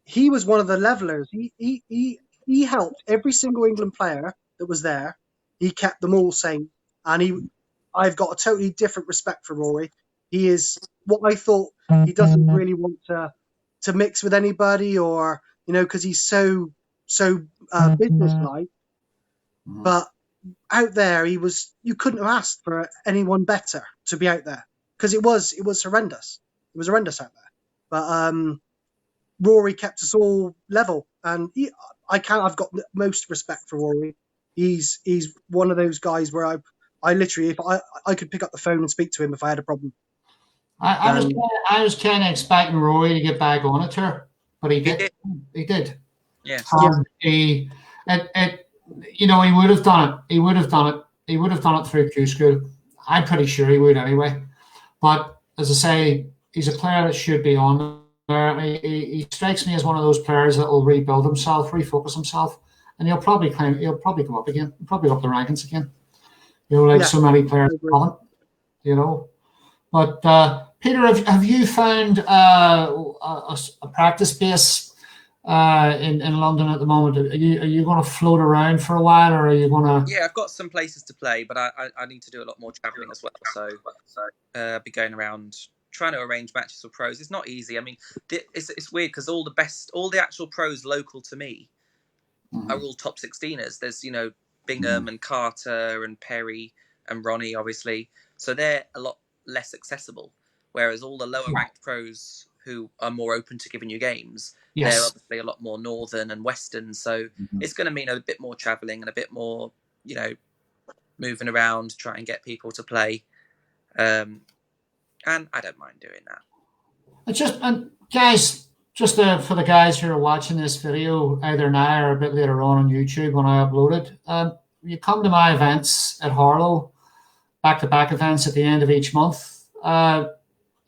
he was one of the levelers. He helped every single England player that was there. He kept them all sane, and I've got a totally different respect for Rory. He is what I thought. He doesn't really want to mix with anybody, or because he's so businesslike. But out there, you couldn't have asked for anyone better to be out there, because it was horrendous. It was horrendous out there. But Rory kept us all level, and I've got the most respect for Rory. He's one of those guys where I literally, if I could pick up the phone and speak to him if I had a problem. I was kind of expecting Rory to get back on a tour, but he did. He did. Yeah. He would have done it. He would have done it. He would have done it through Q school. I'm pretty sure he would anyway. But as I say, he's a player that should be on there. He strikes me as one of those players that will rebuild himself, refocus himself, and he'll probably go up again, probably up the rankings again. So many players haven't. But Peter, have you found a practice base in London at the moment? Are you going to float around for a while, or are you going to? Yeah, I've got some places to play, but I need to do a lot more travelling as well. So I'll be going around trying to arrange matches for pros. It's not easy. I mean, it's weird because all the actual pros local to me are all top 16ers. There's Bingham and Carter and Perry and Ronnie, obviously. So they're a lot less accessible. Whereas all the lower ranked pros who are more open to giving you games, they're obviously a lot more northern and western. So it's going to mean a bit more travelling and a bit more, moving around, to try and get people to play. And I don't mind doing that. Guys, for the guys who are watching this video either now or a bit later on YouTube when I upload it, you come to my events at Harlow, back-to-back events at the end of each month.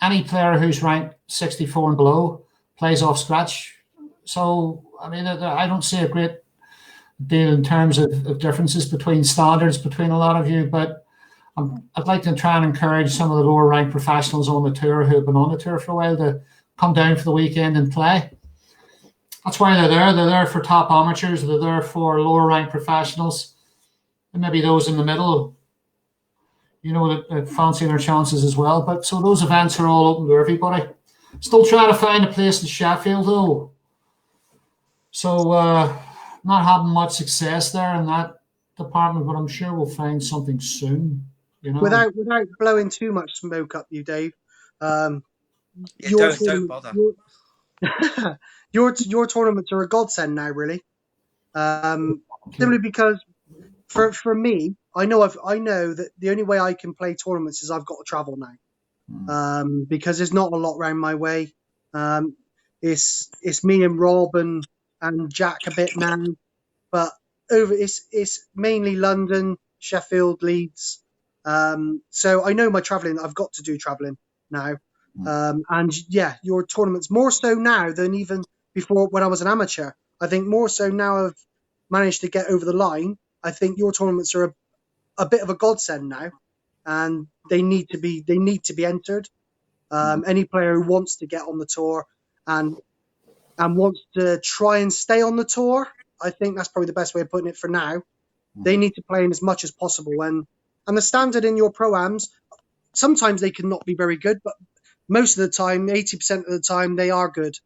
Any player who's ranked 64 and below plays off scratch. So, I mean, I don't see a great deal in terms of differences between standards between a lot of you, but I'd like to try and encourage some of the lower ranked professionals on the tour who have been on the tour for a while to come down for the weekend and play. That's why they're there. They're there for top amateurs. They're there for lower ranked professionals, and maybe those in the middle, that fancy their chances as well. But so those events are all open to everybody. Still trying to find a place in Sheffield though. So not having much success there in that department, but I'm sure we'll find something soon. Without blowing too much smoke up you, Dave. Don't bother. Your tournaments are a godsend now, really. Simply because for me, I know that the only way I can play tournaments is I've got to travel now, because there's not a lot around my way. It's me and Rob and Jack a bit now, but it's mainly London, Sheffield, Leeds. So I know my travelling. I've got to do travelling now, and your tournaments more so now than even before when I was an amateur. I think more so now I've managed to get over the line. I think your tournaments are a bit of a godsend now, and they need to be entered. Any player who wants to get on the tour and wants to try and stay on the tour, I think that's probably the best way of putting it for now. They need to play in as much as possible, and the standard in your pro-ams, sometimes they can not be very good, but most of the time, 80% of the time, they are good,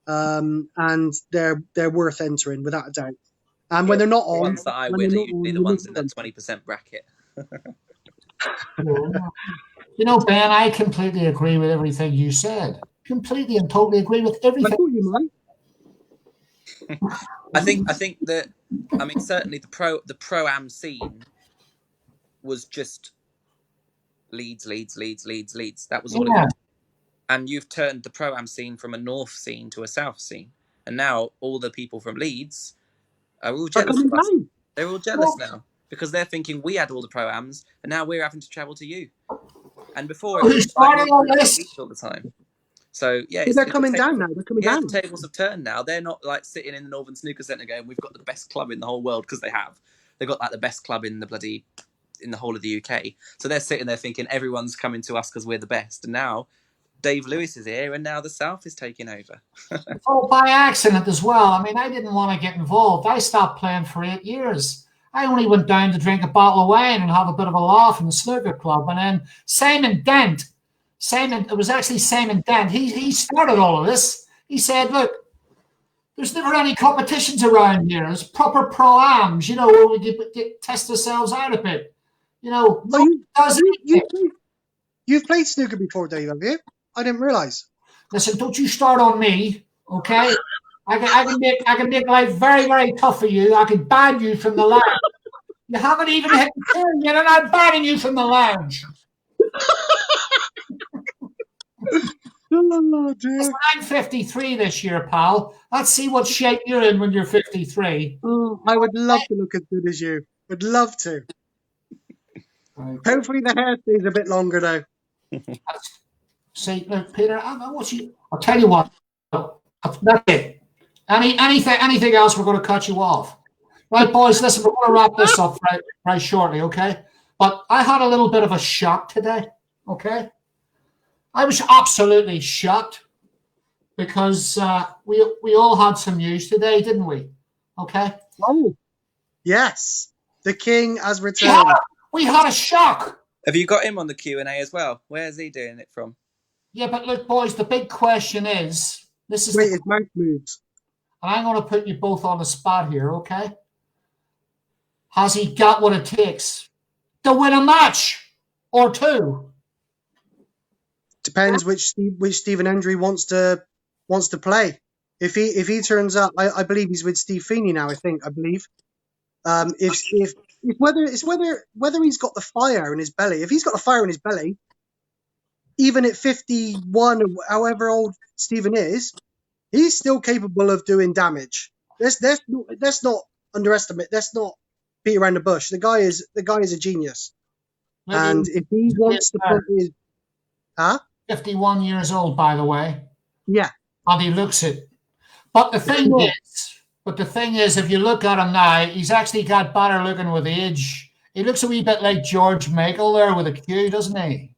and they're worth entering without a doubt. And when they're not The on, ones that I win are usually the ones in that 20% bracket. You know, Ben, I completely agree with everything you said. Completely and totally agree with everything. I thought you might. I think that, I mean, certainly the pro-am scene was just Leeds. That was all it was. And you've turned the pro-am scene from a north scene to a south scene. And now all the people from Leeds are all jealous of us. They're all jealous now because they're thinking we had all the pro-ams and now we're having to travel to you. And before it was like we were Leeds all the time. So yeah, they're coming down now. They're coming down. The tables have turned now. They're not like sitting in the Northern Snooker Centre going, "We've got the best club in the whole world," because they have. They've got like the best club in the whole of the UK. So they're sitting there thinking everyone's coming to us because we're the best. And now Dave Lewis is here, and now the South is taking over. Oh, by accident as well. I mean, I didn't want to get involved. I stopped playing for 8 years. I only went down to drink a bottle of wine and have a bit of a laugh in the snooker club. And then Simon Dent, it was actually Simon Dent, he started all of this. He said, look, there's never any competitions around here. There's proper pro-ams, you know, where we get test ourselves out a bit. You know, you've played snooker before, Dave, have you? I didn't realise. Listen, don't you start on me, okay? I can make life very, very tough for you. I can ban you from the lounge. You haven't even hit the turn yet, and I'm banning you from the lounge. Oh, dear. I'm 53 this year, pal. Let's see what shape you're in when you're 53. Oh, I would love to look as good as you. Would love to. Right. Hopefully the hair stays a bit longer, though. See, look, Peter, I'll tell you what. That's it. Anything else, we're going to cut you off. Right, boys, listen, we're going to wrap this up right shortly, okay? But I had a little bit of a shock today, okay? I was absolutely shocked because we all had some news today, didn't we? Okay? Oh, yes. The king has returned. We had a shock. Have you got him on the Q&A as well? Where's he doing it from? Yeah, but look, boys, the big question is... his mouth moves. And I'm going to put you both on the spot here, okay? Has he got what it takes to win a match or two? Depends which Stephen Hendry wants to play. If he turns up, I believe he's with Steve Feeney now. I believe. If whether he's got the fire in his belly. If he's got the fire in his belly, even at 51 or however old Stephen is, he's still capable of doing damage. Let's not underestimate. Let's not beat around the bush. The guy is a genius. And if he wants to put his 51 years old, by the way. Yeah. And he looks it. But the thing is, if you look at him now, he's actually got better looking with age. He looks a wee bit like George Michael there with a Q, doesn't he?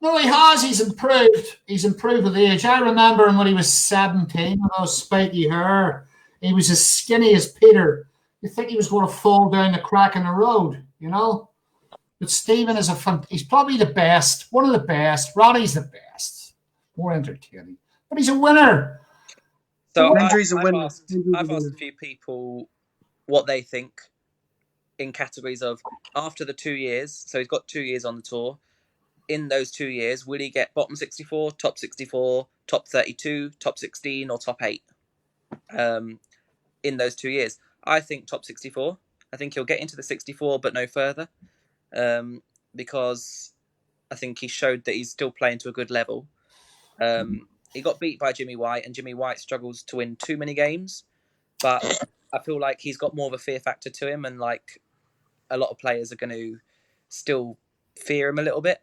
No, he has. He's improved. He's improved with age. I remember him when he was 17 with those spiky hair. He was as skinny as Peter. You think he was going to fall down the crack in the road, you know? But Stephen is he's probably the best, one of the best. Ronnie's the best. More entertaining. But he's a winner. So I've asked a few people what they think in categories of after the 2 years. So he's got 2 years on the tour. In those 2 years, will he get bottom 64, top 32, top 16, or top 8? In those 2 years, I think top 64. I think he'll get into the 64, but no further, because I think he showed that he's still playing to a good level. He got beat by Jimmy White, and Jimmy White struggles to win too many games. But I feel like he's got more of a fear factor to him, and like a lot of players are going to still fear him a little bit.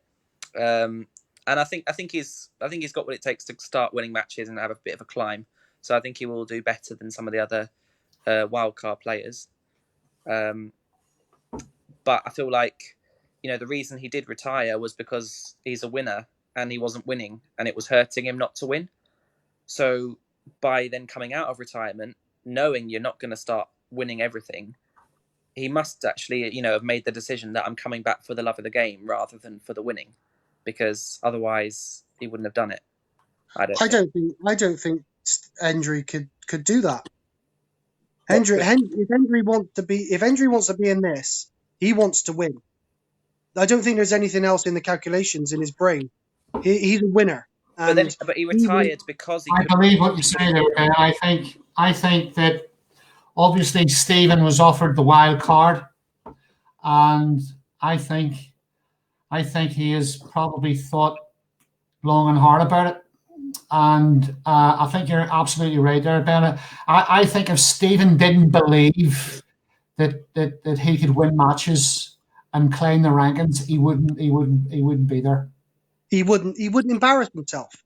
And I think he's got what it takes to start winning matches and have a bit of a climb. So I think he will do better than some of the other wildcard players. But I feel like, the reason he did retire was because he's a winner and he wasn't winning and it was hurting him not to win. So by then coming out of retirement, knowing you're not going to start winning everything, he must actually, have made the decision that I'm coming back for the love of the game rather than for the winning, because otherwise he wouldn't have done it. I don't think Hendry could do that. If Hendry wants to be in this, he wants to win. I don't think there's anything else in the calculations in his brain. He's a winner. But he retired because he. I believe what you say there, Ben. I think that obviously Stephen was offered the wild card, and I think he has probably thought long and hard about it. And I think you're absolutely right there, Ben. I think if Stephen didn't believe that he could win matches and climb the rankings, he wouldn't be there. He wouldn't embarrass himself.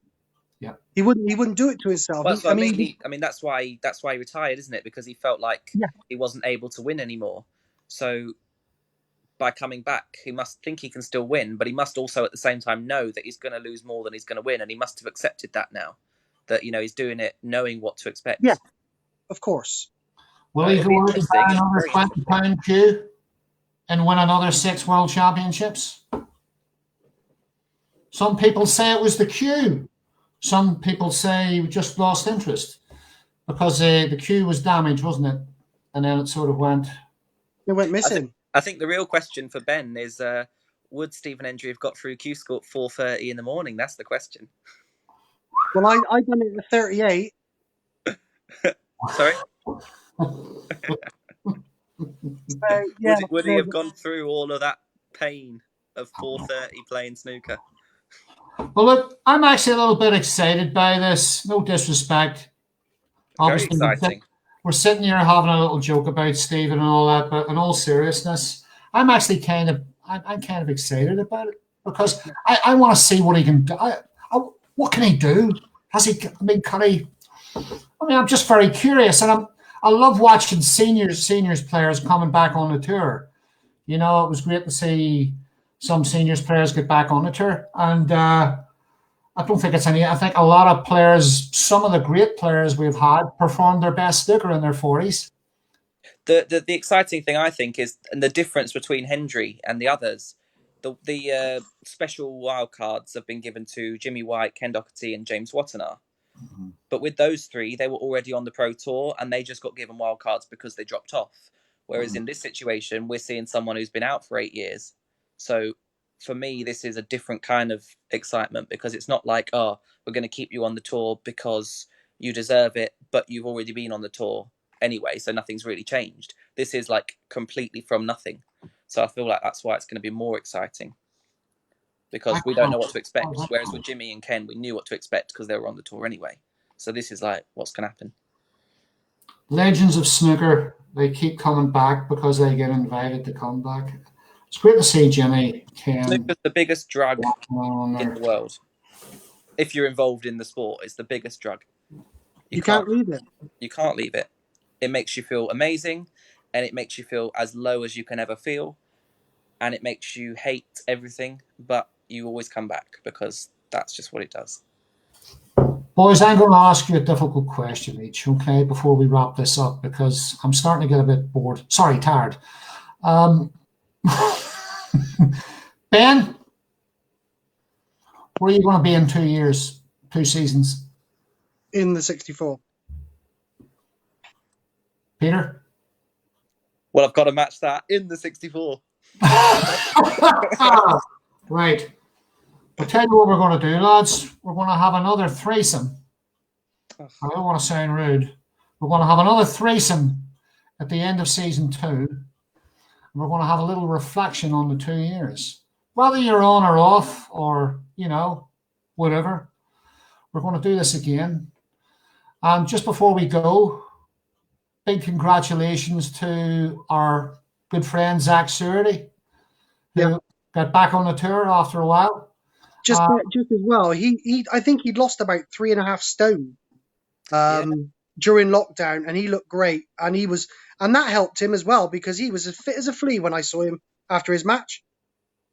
Yeah. He wouldn't do it to himself. Well, I mean, that's why he retired, isn't it? Because he felt like he wasn't able to win anymore. So by coming back, he must think he can still win, but he must also at the same time know that he's going to lose more than he's going to win, and he must have accepted that now. That he's doing it knowing what to expect. Yeah, of course. Will he go out and buy another £20 cue and win another 6 world championships? Some people say it was the cue. Some people say he just lost interest because the cue was damaged, wasn't it? And then it sort of went missing. I think the real question for Ben is, would Stephen Hendry have got through Q School at 4:30 in the morning? That's the question. Well, I done it at 38. Sorry? Yeah, would he have gone through all of that pain of 4:30 playing snooker? Well, look, I'm actually a little bit excited by this. No disrespect. Obviously, very exciting. We're sitting here having a little joke about Stephen and all that, but in all seriousness, I'm actually kind of excited about it because I want to see what he can do. What can he do? Can he? I'm just very curious, and I love watching seniors players coming back on the tour. It was great to see some seniors players get back on the tour, and I don't think it's any. I think a lot of players, some of the great players we've had, performed their best snooker in their 40s. The exciting thing, I think, is the difference between Hendry and the others. The special wildcards have been given to Jimmy White, Ken Doherty, and James Wattenaar. Mm-hmm. But with those three, they were already on the Pro Tour, and they just got given wildcards because they dropped off. Whereas in this situation, we're seeing someone who's been out for 8 years. So for me, this is a different kind of excitement because it's not like, we're going to keep you on the tour because you deserve it, but you've already been on the tour anyway, so nothing's really changed. This is like completely from nothing. So I feel like that's why it's going to be more exciting because we don't know what to expect. Whereas with Jimmy and Ken, we knew what to expect because they were on the tour anyway. So this is like, what's going to happen? Legends of snooker, they keep coming back because they get invited to come back. It's great to see Jimmy, Ken. Snooker's the biggest drug in the world. If you're involved in the sport, it's the biggest drug. You can't leave it. You can't leave it. It makes you feel amazing, and it makes you feel as low as you can ever feel, and it makes you hate everything, but you always come back because that's just what it does. Boys, I'm going to ask you a difficult question each, okay, before we wrap this up, because I'm starting to get a bit bored. Sorry, tired. Ben, where are you going to be in 2 years, 2 seasons? In the 64. Peter? Well, I've got to match that in the 64. Right. I'll tell you what we're going to do, lads. We're going to have another threesome. I don't want to sound rude. We're going to have another threesome at the end of season 2. And we're going to have a little reflection on the 2 years. Whether you're on or off or, whatever, we're going to do this again. And just before we go, big congratulations to our good friend Zach Surety, who got back on the tour after a while. Just as well, he I think he'd lost about 3.5 stone. during lockdown, and he looked great, and that helped him as well because he was as fit as a flea when I saw him after his match,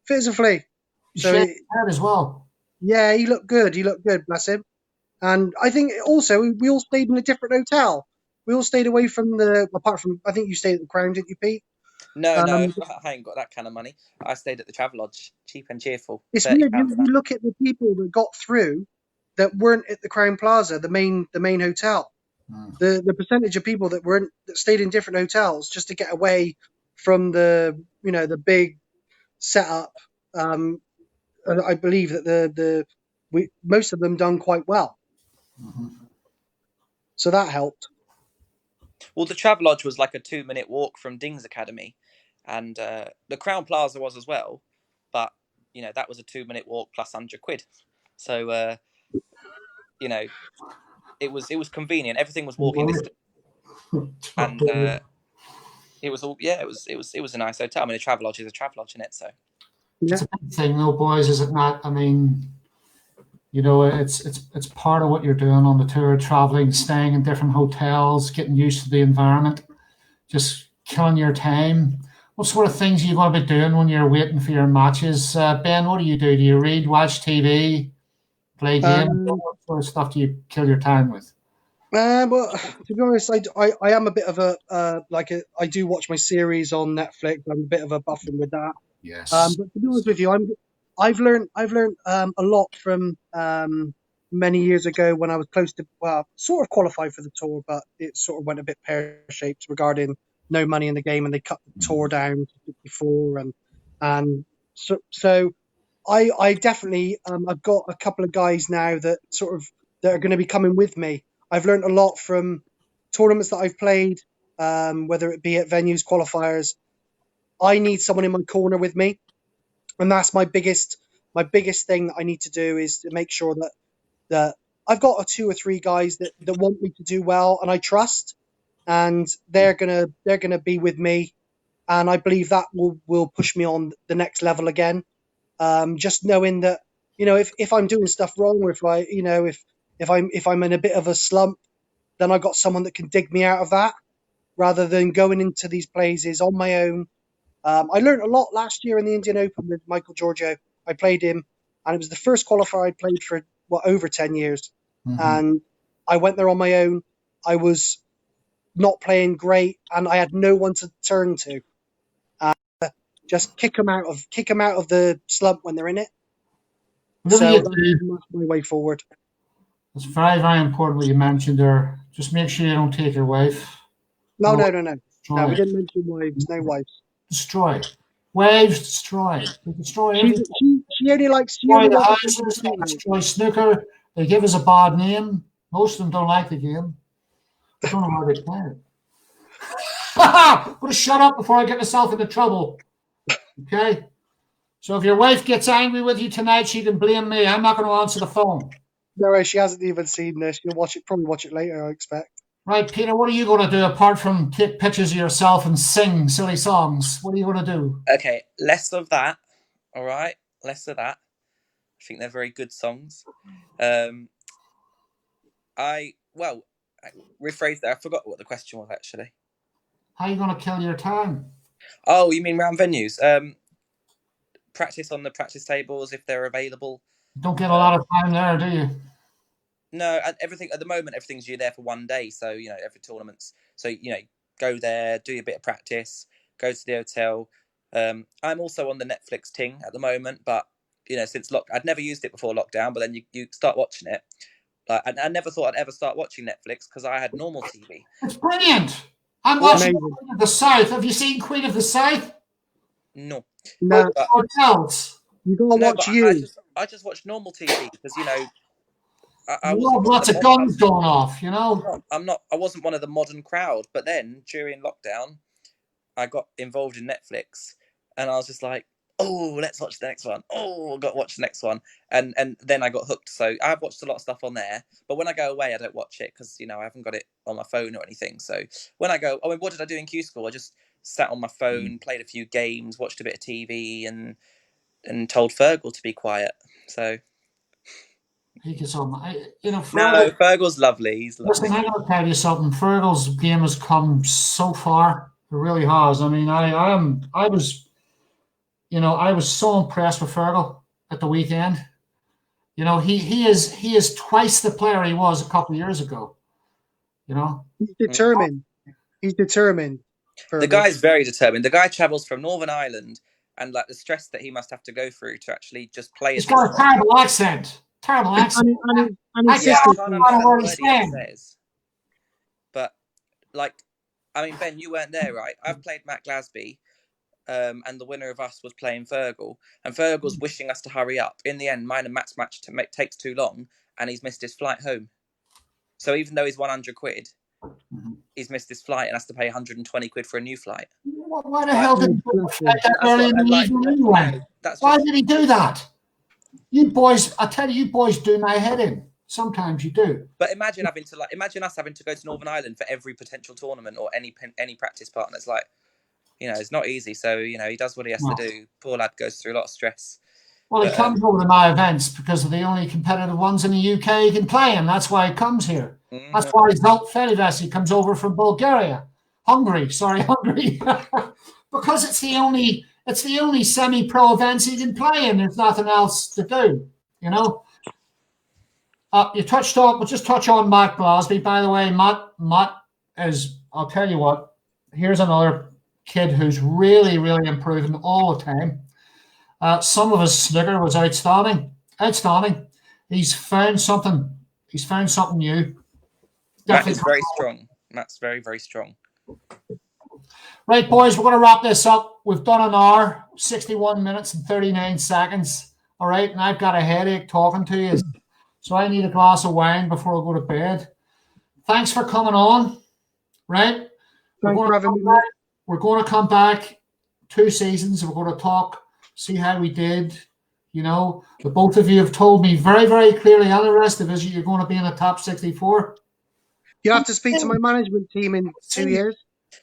fit as a flea. He So shaved his head as well. yeah, he looked good. He looked good, bless him. And I think also we all stayed in a different hotel. We all stayed away from apart from, I think you stayed at the Crown, didn't you, Pete? No, Um, I ain't got that kind of money. I stayed at the Travelodge, cheap and cheerful, it's £30 weird. a You night. look at the people that got through that weren't at the Crown Plaza, the main hotel. The percentage of people that stayed in different hotels just to get away from the big setup. I believe that most of them done quite well, so that helped. Well, the Travelodge was like a 2-minute walk from Ding's Academy, and the Crown Plaza was as well, but that was a 2-minute walk plus £100. So it was convenient. Everything was walking distance, and it was all it was a nice hotel. I mean, a Travelodge is a Travelodge, isn't it? So It's a big thing, though, boys, is it not? I mean, it's part of what you're doing on the tour, traveling, staying in different hotels, getting used to the environment, just killing your time. What sort of things are you going to be doing when you're waiting for your matches? Ben, what do you do? Do you read, watch TV, play games? Um, What sort of stuff do you kill your time with? well, to be honest, I am a bit of I do watch my series on Netflix. I'm a bit of a buffing with that. Yes. But to be honest with you, I've learned a lot from many years ago when I was close to, well, sort of qualified for the tour, but it sort of went a bit pear shaped regarding no money in the game, and they cut the tour down to 54, and so I definitely I've got a couple of guys now that are going to be coming with me. I've learned a lot from tournaments that I've played, whether it be at venues, qualifiers. I need someone in my corner with me, and that's my biggest thing that I need to do is to make sure that I've got two or three guys that want me to do well and I trust, and they're gonna be with me, and I believe that will push me on the next level again. Just knowing that if I'm doing stuff wrong, or if I'm in a bit of a slump, then I got someone that can dig me out of that rather than going into these places on my own. I learned a lot last year in the Indian Open with Michael Giorgio. I played him, and it was the first qualifier I'd played for over 10 years. Mm-hmm. And I went there on my own. I was not playing great, and I had no one to turn to. Just kick them out of the slump when they're in it. Whatever So you that's do, my way forward. it's very, very important what you mentioned there. Just make sure you don't take your wife. No, No, no, no, no. No, destroy we it. didn't mention wives. No wives. Destroy. Waves, destroy. They destroy She's everything. she only likes she Destroy only the wants to play houses, they Fortnite. destroy snooker. They give us a bad name. Most of them don't like the game. I don't know how they play it. I'm going to shut up before I get myself into trouble. Okay? So if your wife gets angry with you tonight, she can blame me. I'm not going to answer the phone. No, she hasn't even seen this. She'll probably watch it later, I expect. Right, Peter, what are you going to do apart from take pictures of yourself and sing silly songs? What are you going to do? okay, less of that. All right, less of that. I think they're very good songs. I rephrase that. I forgot what the question was actually. How are you going to kill your time? Oh, you mean round venues? Practice on the practice tables if they're available. You don't get a lot of time there, do you? No, everything at the moment, everything's you're there for one day. So every tournament's go there, do a bit of practice, go to the hotel. I'm also on the Netflix ting at the moment, but since I'd never used it before lockdown, but then you start watching it. I never thought I'd ever start watching Netflix because I had normal TV. It's brilliant. I'm Well, watching Amazing. Queen of the South. Have you seen Queen of the South? no, No, but Hotels. you gotta no, watch but you. I just watched normal TV because I You wasn't have one of lots the of mod. guns going off, you know? I wasn't one of the modern crowd. But then during lockdown, I got involved in Netflix, and I was just like, "Oh, let's watch the next one. Oh, got to watch the next one." And then I got hooked. So I've watched a lot of stuff on there. But when I go away, I don't watch it because I haven't got it on my phone or anything. So when I go, what did I do in Q school? I just sat on my phone, played a few games, watched a bit of TV, and told Fergal to be quiet. So He gets on. No, Fergal, Fergal's lovely. He's lovely. listen, I'm going to tell you something. Fergal's game has come so far. It really has. I mean, I was so impressed with Fergal at the weekend. He is twice the player he was a couple of years ago. He's determined. He's determined. The guy's very determined. The guy travels from Northern Ireland, and like the stress that he must have to go through to actually just play. He's got a terrible accent. Terrible accent. And his sister's says. But like, I mean, Ben, you weren't there, right? I've played Matt Glasby, and the winner of us was playing Fergal, and Fergal's wishing us to hurry up. In the end, mine and Matt's match takes too long, and he's missed his flight home. So even though he's 100 quid, he's missed his flight and has to pay 120 quid for a new flight. Why the hell did he do that early in the evening anyway? Why did he do that? You boys, I tell you boys do my head in. Sometimes you do. But imagine us having to go to Northern Ireland for every potential tournament or any practice partner. It's like, it's not easy. So, he does what he has to do. Poor lad goes through a lot of stress. Well, he comes over to my events because they're the only competitive ones in the UK he can play in. That's why he comes here. Mm-hmm. That's why Zalt Fedives, he comes over from Hungary, because it's the only semi-pro events he can play in. There's nothing else to do, We'll just touch on Matt Glasby. By the way, Matt is, I'll tell you what, here's another kid who's really, really improving all the time. Some of his snooker was outstanding. He's found something new. Matt is very strong. Matt's very, very strong. Right, boys, we're going to wrap this up. We've done an hour, 61 minutes and 39 seconds. All right, and I've got a headache talking to you. So I need a glass of wine before I go to bed. Thanks for coming on. Right? We're going to come back 2 seasons. We're going to talk, see how we did. The both of you have told me very, very clearly, and the rest of us, you're going to be in the top 64. You have to speak to my management team in 2 years.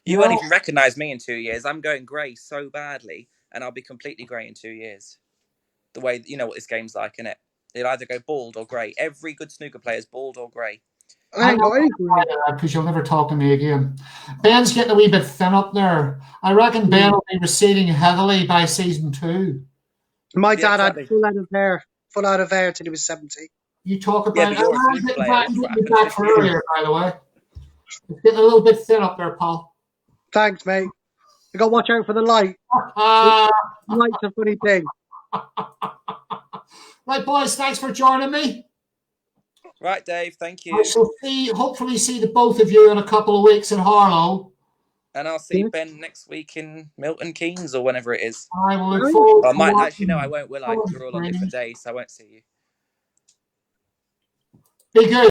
You won't even recognise me in 2 years. I'm going grey so badly, and I'll be completely grey in 2 years. The way, what this game's like, innit? They'll either go bald or grey. Every good snooker player is bald or grey. I ain't got any grey. Because you'll never talk to me again. Ben's getting a wee bit thin up there. I reckon Ben will be receding heavily by season 2. My dad had full out of hair till he was 70. You talk about it. I'm getting back from earlier, by the way. It's getting a little bit thin up there, pal. Thanks, mate. You got to watch out for the light. Light's a funny thing. Right, boys, thanks for joining me. Right, Dave, thank you. I shall hopefully see the both of you in a couple of weeks in Harlow. And I'll see Ben next week in Milton Keynes or whenever it is. I will look forward to I might actually, no, I won't, will I? Because we're all on different days, so I won't see you. Be good.